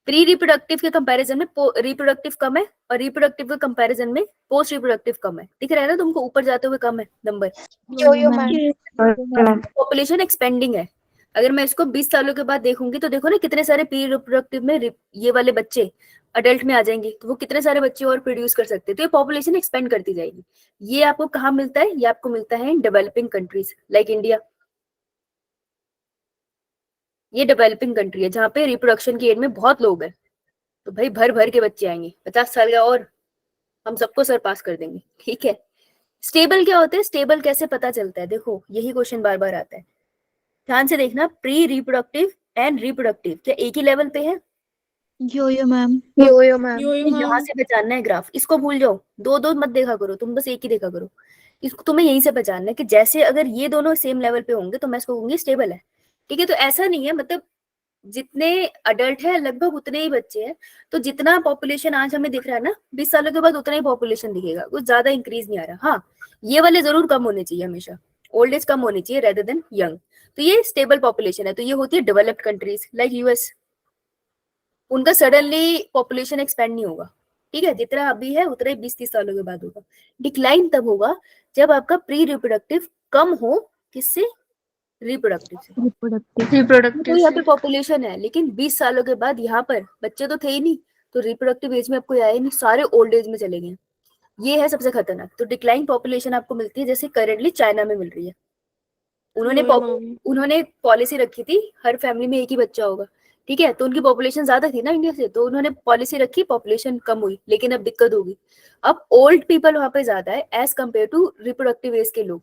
प्री रिप्रोडक्टिव के कंपैरिजन में रिप्रोडक्टिव कम है, और रिप्रोडक्टिव के कंपैरिजन में पोस्ट रिप्रोडक्टिव कम है। दिख रहा है ना तुमको, ऊपर जाते हुए कम है नंबर। यो यो मैम। पॉपुलेशन एक्सपेंडिंग है। अगर मैं इसको 20 सालों के बाद देखूंगी तो देखो ना कितने सारे प्री रिप्रोडक्टिव में ये वाले बच्चे अडल्ट में आ जाएंगे, तो वो कितने सारे बच्चे और प्रोड्यूस कर सकते हैं। तो ये पॉपुलेशन एक्सपेंड करती जाएगी। ये आपको कहाँ मिलता है? ये आपको मिलता है in developing countries like India. ये डेवलपिंग कंट्री है जहाँ पे रिप्रोडक्शन की एज में बहुत लोग हैं, तो भाई भर भर के बच्चे आएंगे, 50 साल का और हम सबको सरपास कर देंगे। ठीक है, स्टेबल क्या होते हैं? स्टेबल कैसे पता चलता है? देखो यही क्वेश्चन बार बार आता है, ध्यान से देखना। प्री रिप्रोडक्टिव एंड रिप्रोडक्टिव क्या एक ही लेवल पे है? यो यो मैम। यो यो मैम। यहाँ से पहचानना है ग्राफ, इसको भूल जाओ, दो दो मत देखा करो, तुम बस एक ही देखा करो। इसको तुम्हें यहीं से पहचानना है कि जैसे अगर ये दोनों सेम लेवल पे होंगे तो मैं इसको कहूंगी स्टेबल है। ठीक है, तो ऐसा नहीं है, मतलब जितने अडल्ट है लगभग उतने ही बच्चे हैं। तो जितना पॉपुलेशन आज हमें दिख रहा है ना, 20 सालों के बाद उतना ही पॉपुलेशन दिखेगा, कुछ ज्यादा इंक्रीज नहीं आ रहा। हाँ, ये वाले जरूर कम होने चाहिए, हमेशा ओल्ड एज कम होनी चाहिए रेदर देन यंग। तो ये स्टेबल पॉपुलेशन है। तो ये होती है डेवलप्ड कंट्रीज लाइक यूएस, उनका सडनली पॉपुलेशन एक्सपेंड नहीं होगा। ठीक है, जितना अभी है उतना ही 20-30 सालों के बाद होगा। डिक्लाइन तब होगा जब आपका प्री रिप्रोडक्टिव कम हो, किससे? रिप्रोडक्टिव से। तो यहाँ पे पॉपुलेशन है, लेकिन 20 सालों के बाद यहाँ पर बच्चे तो थे ही नहीं, तो रिप्रोडक्टिव एज में आपको आया ही नहीं, सारे ओल्ड एज में चले गए। ये है सबसे खतरनाक। तो डिक्लाइन पॉपुलेशन आपको मिलती है जैसे करेंटली चाइना में मिल रही है। उन्होंने पॉलिसी रखी थी हर फैमिली में एक ही बच्चा होगा। ठीक है, तो उनकी पॉपुलेशन ज्यादा थी ना इंडिया से, तो उन्होंने पॉलिसी रखी, पॉपुलेशन कम हुई। लेकिन अब दिक्कत होगी, अब ओल्ड पीपल वहां पे ज्यादा है as compare to reproductive age के लोग।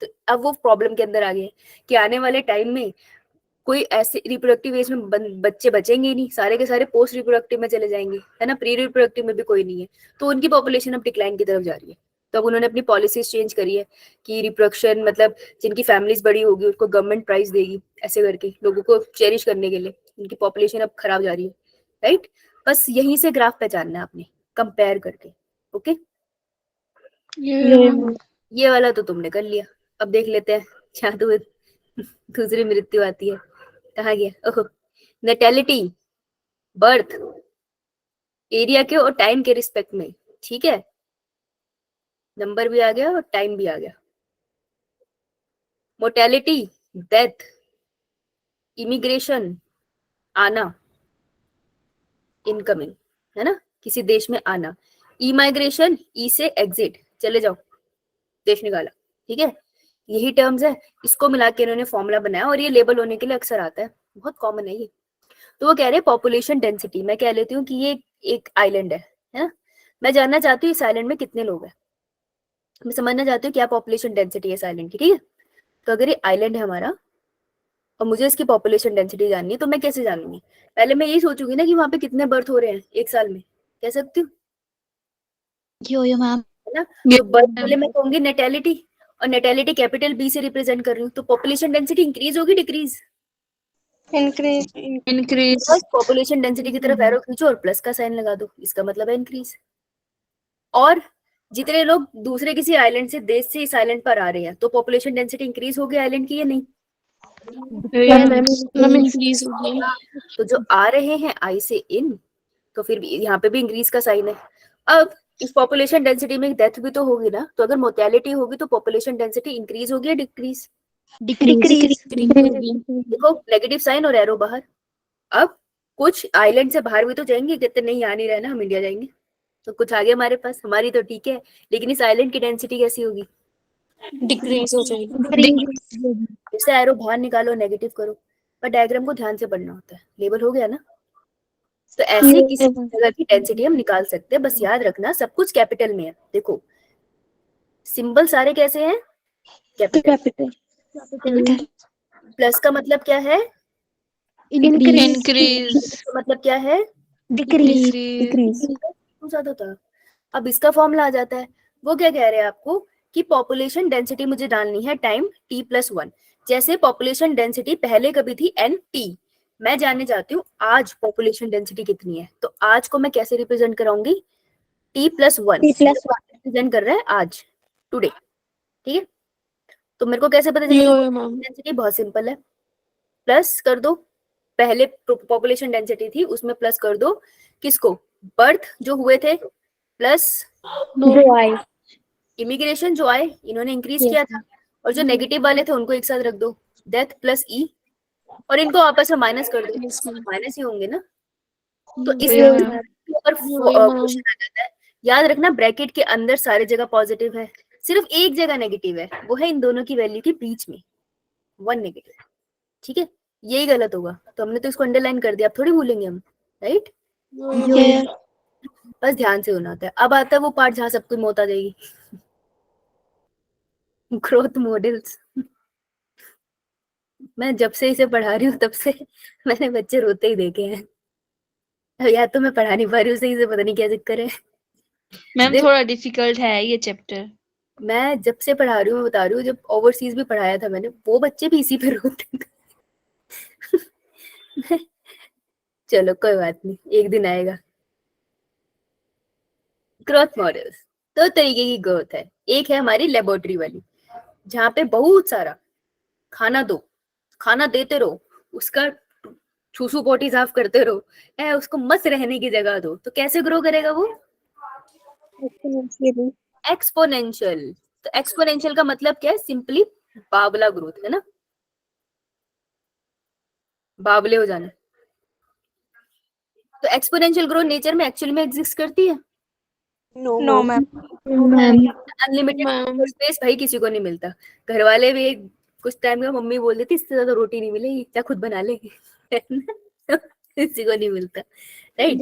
तो अब वो प्रॉब्लम के अंदर आ गए कि आने वाले टाइम में कोई ऐसे रिप्रोडक्टिव एज में बच्चे बचेंगे ही नहीं, सारे के सारे पोस्ट रिप्रोडक्टिव में चले जाएंगे, है ना। प्री रिप्रोडक्टिव में भी कोई नहीं है, तो उनकी पॉपुलेशन अब डिक्लाइन की तरफ जा रही है। तो अब उन्होंने अपनी पॉलिसीज चेंज करी है कि रिप्रोडक्शन, मतलब जिनकी फैमिलीज बड़ी होगी उनको गवर्नमेंट प्राइज देगी, ऐसे करके लोगों को चेरिश करने के लिए। उनकी पॉपुलेशन अब खराब जा रही है, राइट। बस यहीं से ग्राफ पहचानना है आपने, कंपेयर करके। ओके, ये वाला तो तुमने कर लिया। अब देख लेते हैं जहाँ दूसरी मृत्यु आती है, कहाँ गया? ओहो, नेटेलिटी, बर्थ एरिया के और टाइम के रिस्पेक्ट में। ठीक है, नंबर भी आ गया और टाइम भी आ गया। मोर्टेलिटी, डेथ, इमिग्रेशन, आना, इनकमिंग, है ना, किसी देश में आना। इमाइग्रेशन, ई से एग्जिट, चले जाओ, देश निकाला। ठीक है, यही टर्म्स है, इसको मिला के इन्होंने फॉर्मूला बनाया और ये लेबल होने के लिए अक्सर आता है, बहुत कॉमन है ये। तो वो कह रहे हैं पॉपुलेशन डेंसिटी। मैं कह लेती हूँ कि ये एक आइलैंड है ना। मैं जानना चाहती हूँ इस आइलैंड में कितने लोग हैं, मैं समझना चाहती हूँ क्या पॉपुलेशन डेंसिटी है इस आइलैंड की। ठीक है, तो अगर ये आइलैंड है हमारा और मुझे इसकी पॉपुलेशन डेंसिटी जाननी है, तो मैं कैसे जानूंगी? पहले मैं यही सोचूंगी ना कि वहां पे कितने बर्थ हो रहे हैं एक साल में, कह सकती हूँ, यो यो मैम। है ना। तो बर्थ पहले मैं कहूंगी नेटेलिटी, और नेटेलिटी कैपिटल बी से रिप्रेजेंट कर रही हूँ, तो पॉपुलेशन डेंसिटी इंक्रीज होगी डिक्रीज? इंक्रीज। पॉपुलेशन डेंसिटी की तरफ एरो खींचो और प्लस का साइन लगा दो, इसका मतलब है इंक्रीज। और जितने लोग दूसरे किसी आइलैंड से, देश से इस आइलैंड पर आ रहे हैं, तो पॉपुलेशन डेंसिटी इंक्रीज हो गई आइलैंड की या नहीं? इंक्रीज हो गई। तो जो आ रहे हैं आई से इन, तो फिर यहाँ पे भी इंक्रीज का साइन है। अब इस पॉपुलेशन डेंसिटी में डेथ भी तो होगी ना, तो अगर मोर्टेलिटी होगी तो पॉपुलेशन डेंसिटी इंक्रीज होगी या डिक्रीज? डिक्रीज। देखो नेगेटिव साइन और एरो बाहर। अब कुछ आइलैंड से बाहर भी तो जाएंगे, कहते नहीं आ नहीं रहे ना, हम इंडिया जाएंगे, तो कुछ आगे हमारे पास, हमारी तो ठीक है, लेकिन इस आइलैंड की डेंसिटी कैसी होगी? डिक्रीज हो जाएगी। जैसे एरो बाहर निकालो, नेगेटिव करो, पर डायग्राम को ध्यान से पढ़ना होता है। लेबल हो गया ना? तो ऐसे किसी जगह की डेंसिटी हम निकाल सकते हैं, बस याद रखना सब कुछ कैपिटल में है। देखो सिंबल सारे कैसे हैं, कैपिटल। कैपिटल प्लस का मतलब क्या है, इंक्रीज तो मतलब क्या है, डिक्रीज क्यों ज्यादा था। अब इसका फॉर्मूला आ जाता है, वो क्या कह रहे हैं आपको कि पॉपुलेशन डेंसिटी मुझे डालनी है टाइम t+1। जैसे पॉपुलेशन डेंसिटी पहले कभी थी nt, मैं जानने चाहती हूँ आज पॉपुलेशन डेंसिटी कितनी है, तो आज को मैं कैसे रिप्रेजेंट कराऊंगी, t+1 रिप्रेजेंट कर रहा है आज, टुडे। ठीक है, तो मेरे को कैसे पता चलेगा मैम डेंसिटी, बहुत सिंपल है, प्लस कर दो, पहले पॉपुलेशन डेंसिटी थी उसमें प्लस कर दो किसको, बर्थ जो हुए थे, प्लस इमिग्रेशन जो आए इन्होंने इंक्रीज किया था, और जो नेगेटिव वाले थे उनको एक साथ रख दो, डेथ प्लस ई, और इनको आपस में माइनस कर दो, माइनस ही होंगे ना। तो इस ऊपर क्वेश्चन आ जाता है। याद रखना ब्रैकेट के अंदर सारी जगह पॉजिटिव है, सिर्फ एक जगह नेगेटिव है, वो है इन दोनों की वैल्यू के बीच में 1 नेगेटिव। ठीक है, यही गलत होगा, तो हमने तो इसको अंडरलाइन कर दिया, अब थोड़ी भूलेंगे हम, राइट। बस ध्यान से होना होता है। अब आता है वो पार्ट जहाँ सबको मौत आ जाएगी, ग्रोथ मॉडल्स। मैं जब से इसे पढ़ा रही हूँ तब से मैंने बच्चे रोते ही देखे हैं। या तो मैं पढ़ा नहीं पा रही हूँ सही से, पता नहीं क्या चक्कर है। मैम थोड़ा डिफिकल्ट है ये चैप्टर। मैं जब से पढ़ा रही हूँ, बता रही हूँ, जब ओवरसीज भी पढ़ाया था मैंने, वो बच्चे भी इसी पे रोते थे। चलो कोई बात नहीं, एक दिन आएगा। ग्रोथ मॉडल्स दो तरीके की ग्रोथ है, एक है हमारी लेबोरेटरी वाली, जहाँ पे बहुत सारा खाना दो, खाना देते रहो, उसका छूसू पोटी साफ करते रहो, है उसको मस्त रहने की जगह दो, तो कैसे ग्रो करेगा वो, एक्सपोनेंशियल। तो एक्सपोनेंशियल का मतलब क्या है, सिंपली बावला ग्रोथ, है ना, बावले हो जाना। तो एक्सपोनेंशियल ग्रोथ नेचर में एक्चुअल में एग्जिस्ट करती है, नो मैम। अनलिमिटेड स्पेस भाई किसी को नहीं मिलता। घर वाले भी कुछ टाइम में मम्मी बोल देती इससे ज्यादा रोटी नहीं मिलेगी, क्या खुद बना ले। किसी को नहीं मिलता, राइट।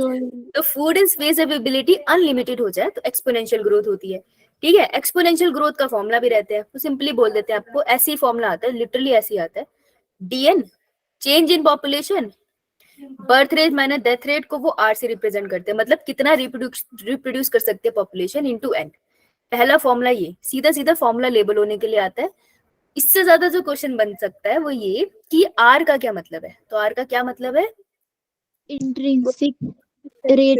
तो food and space availability unlimited हो जाए तो एक्सपोनेंशियल ग्रोथ होती है। ठीक है, एक्सपोनेंशियल ग्रोथ का फॉर्मूला भी रहता है, तो सिंपली बोल देते हैं आपको, ऐसे ही फॉर्मूला आता है, लिटरली ऐसे ही आता है, DN change in population, birth rate minus death rate को वो आर से रिप्रेजेंट करते हैं, मतलब कितना रिप्रोड्यूस कर सकते हैं पॉपुलेशन इनटू एन। पहला फॉर्मूला ये सीधा सीधा फॉर्मूला लेबल होने के लिए आता है। इससे ज्यादा जो क्वेश्चन बन सकता है वो ये कि आर का क्या मतलब है, तो आर का क्या मतलब है, intrinsic rate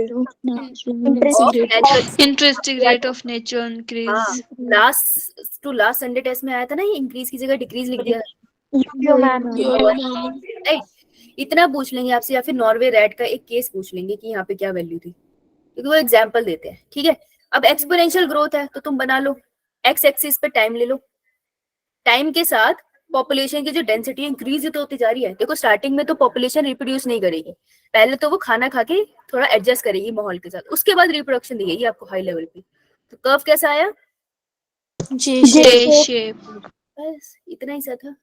interesting rate of natural increase. Last to last Sunday test में आया था ना, ये इंक्रीज की जगह डिक्रीज लिख दिया, राइट। इतना पूछ लेंगे आपसे, या फिर नॉर्वे रेड का एक केस पूछ लेंगे कि यहाँ पे क्या वैल्यू थी, क्योंकि वो एग्जाम्पल देते हैं। ठीक है, अब एक्सपोनेंशियल ग्रोथ है तो तुम बना लो, एक्स एक्सिस पे टाइम ले लो, टाइम के साथ पॉपुलेशन की जो डेंसिटी इंक्रीज तो होती जा रही है। देखो स्टार्टिंग में तो पॉपुलेशन रिप्रोड्यूस नहीं करेगी, पहले तो वो खाना खा के थोड़ा एडजस्ट करेगी माहौल के साथ, उसके बाद रिप्रोडक्शन दिएगी आपको हाई लेवल पे। तो कर्व कैसा आया, जे शेप। बस इतना ही सा था,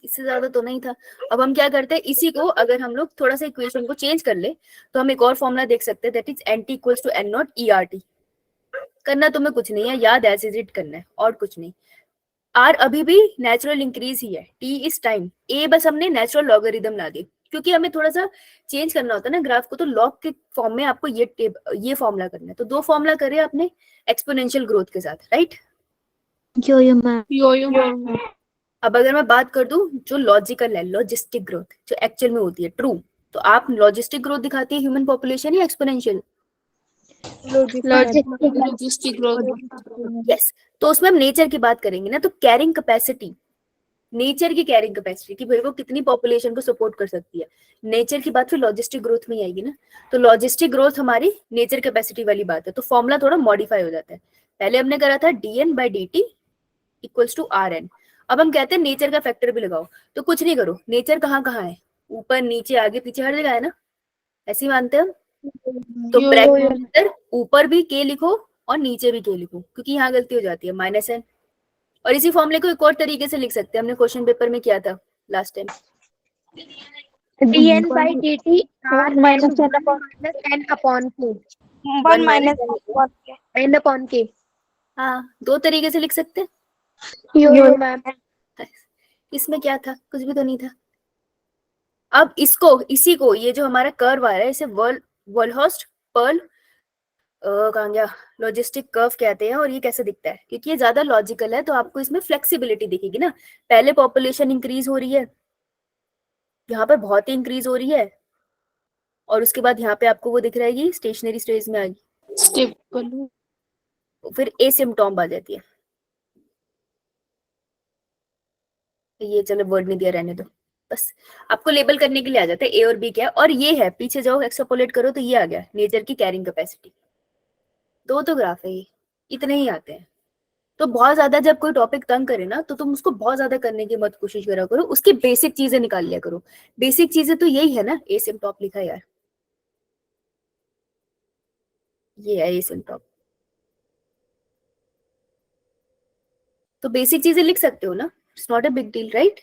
इससे ज्यादा तो नहीं था। अब हम क्या करते हैं, इसी को अगर हम लोग थोड़ा सा इक्वेशन को चेंज कर ले तो हम एक और फॉर्मूला देख सकते हैं, that is NT equals to N0 ERT। करना तुम्हें कुछ नहीं है, याद एज इज इट करना है और कुछ नहीं। आर अभी भी नेचुरल इंक्रीज ही है, टी इज टाइम, ए बस हमने नेचुरल लॉगरिदम ला दी, क्योंकि हमें थोड़ा सा चेंज करना होता है ना ग्राफ को, तो लॉग के फॉर्म में आपको ये फॉर्मूला करना है। तो दो फॉर्मूला करे आपने एक्सपोनेंशियल ग्रोथ के साथ, राइट। यो मैम। अब अगर मैं बात कर दूं जो लॉजिकल है, लॉजिस्टिक ग्रोथ जो एक्चुअल में होती है ट्रू, तो आप लॉजिस्टिक ग्रोथ दिखाती है ह्यूमन पॉपुलेशन या एक्सपोनेंशियल, लॉजिस्टिक ग्रोथ। यस। तो उसमें हम नेचर की बात करेंगे ना, तो कैरिंग कैपेसिटी, नेचर की कैरिंग कैपेसिटी कि भाई वो कितनी पॉपुलेशन को सपोर्ट कर सकती है, नेचर की बात फिर लॉजिस्टिक ग्रोथ में ही आएगी ना। तो लॉजिस्टिक ग्रोथ हमारी नेचर कैपेसिटी वाली बात है, तो फॉर्मूला थोड़ा मॉडिफाई हो जाता है। पहले हमने करा था dN/dt इक्वल्स टू RN, अब हम कहते हैं नेचर का फैक्टर भी लगाओ, तो कुछ नहीं करो, नेचर कहाँ कहाँ है, ऊपर नीचे आगे पीछे हर जगह है ना, ऐसे ही मानते हैं हम। तो ब्रैकेट के अंदर ऊपर भी k लिखो और नीचे भी k लिखो, क्योंकि यहाँ गलती हो जाती है -n। और इसी फॉर्मूले को एक और तरीके से लिख सकते हैं, हमने क्वेश्चन पेपर में किया था last time, dn by dt r minus n n upon k. 1 minus n upon k. हाँ, दो तरीके से लिख सकते हैं। यो मैम। इसमें क्या था, कुछ भी तो नहीं था। अब इसी को ये जो हमारा कर्व आ रहा है इसे वर्ल्हॉर्स्ट पर्ल कहाँ गया लॉजिस्टिक कर्व कहते हैं। और ये कैसे दिखता है, क्योंकि ये ज्यादा लॉजिकल है तो आपको इसमें फ्लेक्सिबिलिटी दिखेगी ना। पहले पॉपुलेशन इंक्रीज हो रही है, यहाँ पर बहुत ही इंक्रीज हो रही है, और उसके बाद यहाँ पे आपको वो दिख रहा है ये स्टेशनरी स्टेज में आ गई, स्टेबल। फिर एसिम्पटोम आ जाती है। ये चलो वर्ड नहीं दिया, रहने दो, बस आपको लेबल करने के लिए आ जाता है ए और बी क्या है। और ये है, पीछे जाओ एक्सट्रापोलेट करो तो ये आ गया नेचर की कैरिंग कैपेसिटी। दो तो ग्राफ है ये, इतने ही आते हैं। तो बहुत ज्यादा जब कोई टॉपिक तंग करे ना तो तुम उसको बहुत ज्यादा करने की मत कोशिश करा करो, उसकी बेसिक चीजें निकाल लिया करो। बेसिक चीजें तो यही है ना, एसिम्पटोम लिखा है यार, ये है एसिम्पटोम। तो बेसिक चीजें लिख सकते हो ना, it's not a big deal, right.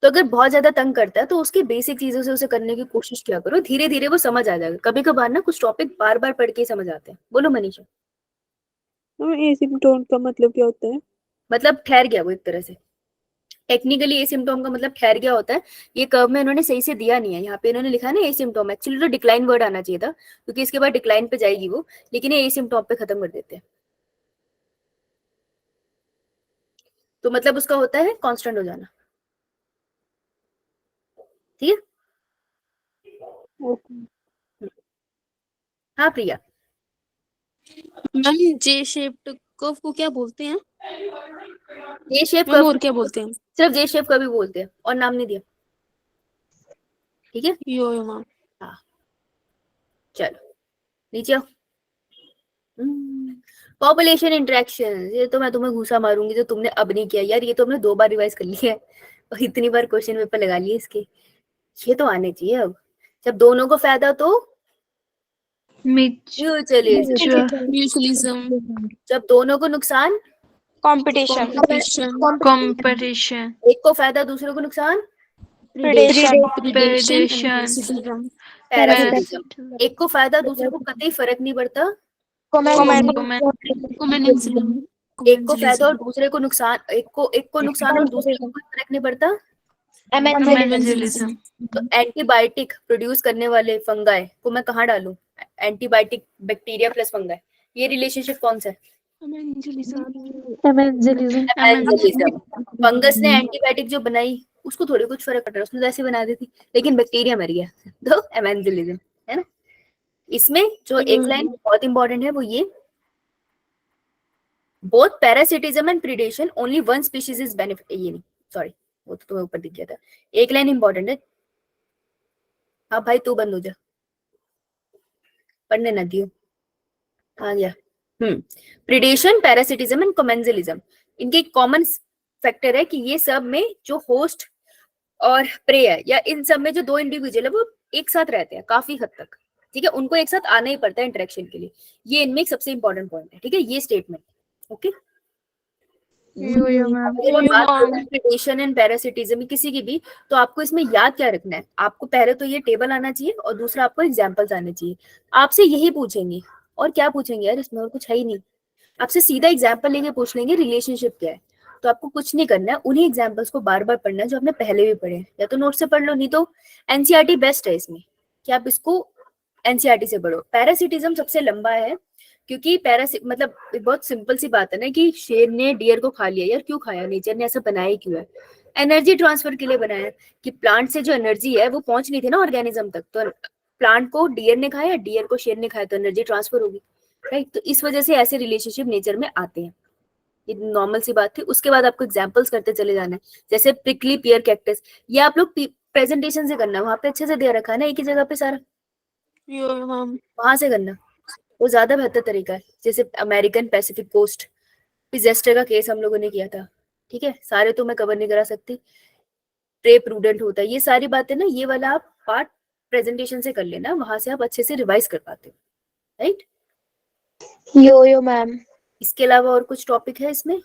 तो अगर बहुत ज्यादा तंग करता है तो उसकी बेसिक चीजों से उसे करने की कोशिश किया करो, धीरे धीरे वो समझ आ जाएगा। कभी कभार ना कुछ टॉपिक बार बार पढ़ के ही समझ आते हैं। बोलो मनीषा। एसिम्प्टोम का मतलब क्या होता है? मतलब ठहर गया वो एक तरह से। टेक्निकली एसिम्प्टोम का मतलब ठहर गया होता है। ये कर्व में इन्होंने सही से दिया नहीं है, यहाँ पे इन्होंने लिखा है ना एसिम्प्टोम। एक्चुअली तो डिक्लाइन वर्ड आना चाहिए था, क्योंकि इसके बाद डिक्लाइन पे जाएगी वो, लेकिन ये एसिम्प्टोम पे खत्म कर देते हैं। तो मतलब उसका होता है कांस्टेंट हो जाना, ठीक है। हाँ प्रिया। मैम जे शेप्ड कर्व को क्या बोलते हैं? ये शेप मैम कर्व और क्या बोलते हैं? सिर्फ जे शेप का भी बोलते हैं, और नाम नहीं दिया, ठीक है। यो मैम। हाँ चलो नीचे आओ। पॉपुलेशन इंटरेक्शन, ये तो मैं तुम्हें घूसा मारूंगी जो तुमने अब नहीं किया यार। ये तो हमने 2 बार रिवाइज कर लिया है और इतनी बार क्वेश्चन पेपर लगा लिए इसके। ये तो आने चाहिए अब। जब दोनों को फायदा तो म्यूचुअलिज्म। जब दोनों को नुकसान कंपटीशन, कंपटीशन। एक को फायदा दूसरे को नुकसान प्रेडेशन, प्रेडेशन। पैरासिटिज्म। एक को फायदा दूसरे को कतई फर्क नहीं पड़ता कम्युनिज्म। एक को फायदा और दूसरे को नुकसान, एक को नुकसान और दूसरे को कोई फर्क नहीं पड़ता कम्युनिज्म। तो एंटीबायोटिक प्रोड्यूस करने वाले फंगाई को मैं कहाँ डालूं? एंटीबायोटिक बैक्टीरिया प्लस फंगाई, ये रिलेशनशिप कौन सा है? फंगस ने एंटीबायोटिक जो बनाई उसको थोड़ी कुछ फर्क पड़ रहा है, उसने तो ऐसे बना दी थी, लेकिन बैक्टीरिया मर गया तो एमेंजिलिज्म है ना। इसमें जो एक लाइन बहुत इंपॉर्टेंट है वो ये, both parasitism and predation only one species is benefit. ये नहीं, सॉरी वो तो तुम्हें ऊपर दिख गया था। एक लाइन इंपॉर्टेंट है। हाँ भाई तू बंद हो जा, पढ़ने न दियो। आ गया। प्रीडेशन, पैरासिटिज्म एंड कमेंजिलिज्म, इनके कॉमन फैक्टर है कि ये सब में जो होस्ट और प्रे है, या इन सब में जो दो इंडिविजुअल है वो एक साथ रहते हैं काफी हद तक, ठीक है। उनको एक साथ आना ही पड़ता है इंटरेक्शन के लिए। ये इनमें एक सबसे इंपॉर्टेंट पॉइंट है, ठीक है, ये statement. Okay, predation and parasitism किसी की भी, तो आपको इसमें याद क्या रखना है, आपको पहले तो ये टेबल आना चाहिए और दूसरा आपको एग्जाम्पल्स आने चाहिए। आपसे यही पूछेंगे, और क्या पूछेंगे यार, इसमें और कुछ है ही नहीं। आपसे सीधा एग्जाम्पल लेके पूछ लेंगे रिलेशनशिप क्या है। तो आपको कुछ नहीं करना है, उन्हीं एग्जाम्पल्स को बार बार पढ़ना है जो आपने पहले भी पढ़े हैं। या तो नोट से पढ़ लो, नहीं तो एनसीईआरटी बेस्ट है इसमें कि आप इसको एनसीईआरटी से पढ़ो। पैरासिटिज्म सबसे लंबा है, क्योंकि मतलब बहुत सिंपल सी बात है ना कि शेर ने डियर को खा लिया। यार क्यों खाया, नेचर ने ऐसा बनाया ही क्यों है? एनर्जी ट्रांसफर के लिए बनाया है कि प्लांट से जो एनर्जी है वो पहुंच नहीं थी ना ऑर्गेनिज्म तक, तो प्लांट को डियर ने खाया, डियर को शेर ने खाया, तो एनर्जी ट्रांसफर होगी, राइट। तो इस वजह से ऐसे रिलेशनशिप नेचर में आते हैं, ये नॉर्मल सी बात थी। उसके बाद आपको एग्जांपल्स करते चले जाना है, जैसे प्रिकली पियर कैक्टस। ये आप लोग प्रेजेंटेशन से करना, वहां पे अच्छे से दे रखा है ना एक ही जगह पे सारा, वहां से करना वो ज्यादा बेहतर तरीका है। जैसे अमेरिकन पैसिफिक कोस्ट डिजास्टर का केस हम लोगों ने किया था, ठीक है, सारे तो मैं कवर नहीं करा सकती। प्रे प्रूडेंट होता है, ये सारी बातें ना, ये वाला आप पार्ट प्रेजेंटेशन से कर लेना, वहां से आप अच्छे से रिवाइज कर पाते हो, राइट। यो मैम। इसके अलावा और कुछ टॉपिक है इसमें?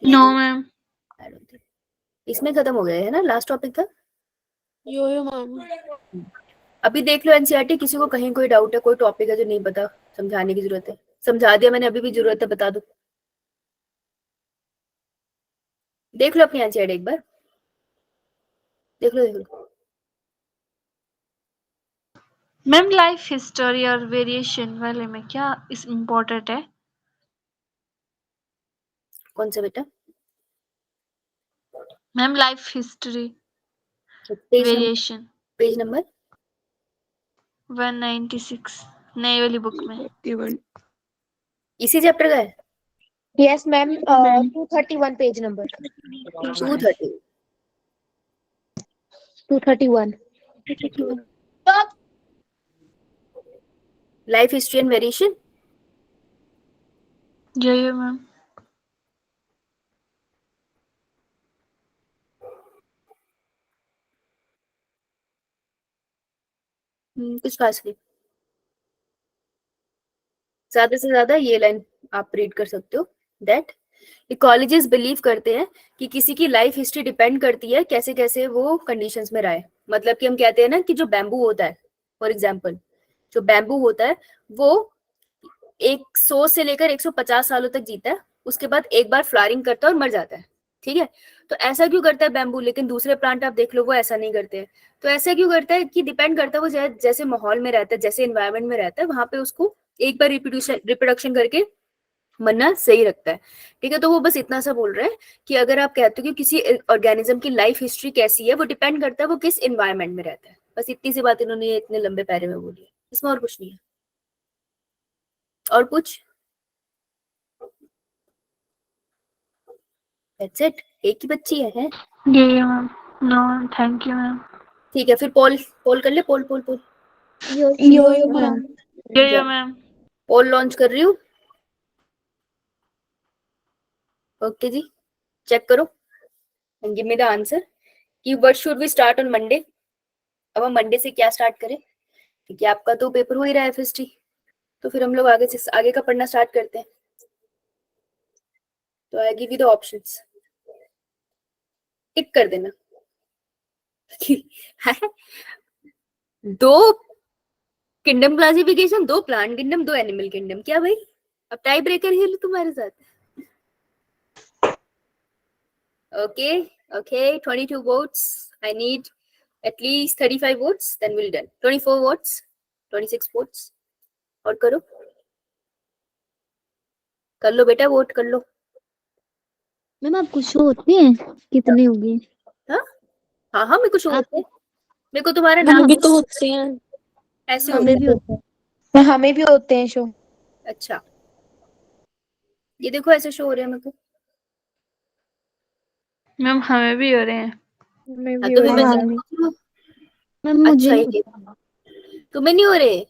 No ma'am. इसमें खत्म हो गया है ना, लास्ट टॉपिक था। Yo ma'am. अभी देख लो एनसीईआरटी, किसी को कहीं कोई डाउट है, कोई टॉपिक है जो नहीं पता, समझाने की जरूरत है, समझा दिया मैंने, अभी भी जरूरत है बता दो। देख लो अपनी एनसीईआरटी एक बार, देख लो देख लो। मैम लाइफ हिस्टोरी और वेरिएशन वाले में क्या इस इम्पोर्टेंट है? कौन सा बेटा? Ma'am life history page number, variation page number 196 नई वाली बुक में। इसी चैप्टर का है। Yes ma'am 231 page number 230 231 life history and variation. Yo ma'am. कुछ खास नहीं, ज्यादा से ज्यादा ये लाइन आप रीड कर सकते हो, दैट इकोलॉजिस्ट बिलीव करते हैं कि किसी की लाइफ हिस्ट्री डिपेंड करती है कैसे कैसे वो कंडीशंस में रहा है। मतलब कि हम कहते हैं ना कि जो बैम्बू होता है, फॉर एग्जाम्पल जो बैम्बू होता है वो 100 से लेकर 150 सालों तक जीता है, उसके बाद एक बार फ्लावरिंग करता है और मर जाता है। ठीक है, तो ऐसा क्यों करता है बैम्बू, लेकिन दूसरे प्लांट आप देख लो वो ऐसा नहीं करते हैं। तो ऐसा क्यों करता है कि डिपेंड करता है वो जैसे माहौल में रहता है, जैसे एनवायरमेंट में रहता है, वहां पे उसको एक बार रिप्रोडक्शन करके मरना सही रखता है। ठीक है, तो वो बस इतना सा बोल रहे हैं कि अगर आप कहते हो कि किसी ऑर्गेनिज्म की लाइफ हिस्ट्री कैसी है, वो डिपेंड करता है वो किस एनवायरमेंट में रहता है। बस इतनी सी बात इन्होंने इतने लंबे पैरे में बोली है, इसमें और कुछ नहीं है। और कुछ? दैट्स इट, एक ही बच्ची है? ये ma'am. No thank you ma'am. ठीक है, फिर पोल पोल कर ले, poll poll poll yo ma'am yo ma'am. Poll launch कर रही हूँ। ओके जी, चेक करो and give me the answer कि what should we start on Monday. अब हम मंडे से क्या स्टार्ट करें, क्योंकि आपका तो पेपर हो ही रहा है हिस्ट्री, तो फिर हम लोग आगे से आगे का पढ़ना स्टार्ट करते हैं। तो I give you the options, tick कर देना। दो किंगडम क्लासिफिकेशन, दो प्लांट किंगडम, दो एनिमल किंगडम, क्या भाई अब टाई ब्रेकर ही तुम्हारे साथ। Okay okay 22 votes, I need at least 35 votes, then we'll done. 24 votes, 26 votes, और करो, कर लो बेटा, वोट कर लो। मैम आपको शो होते हैं कितने हो गए? हाँ हाँ, मेरे को शो आप होते हैं, मेरे को तुम्हारा मैम नाम भी तो होते हैं। ऐसे हमें होता भी है। होते हैं। हमें भी होते हैं शो। अच्छा, ये देखो ऐसे शो हो रहे हैं मेरे को। मैम हमें भी हो रहे हैं। हमें हाँ भी तो हो फिर रहे मैं हैं। मैम मुझे अच्छा नहीं ये तुम्हें नहीं हो रहे?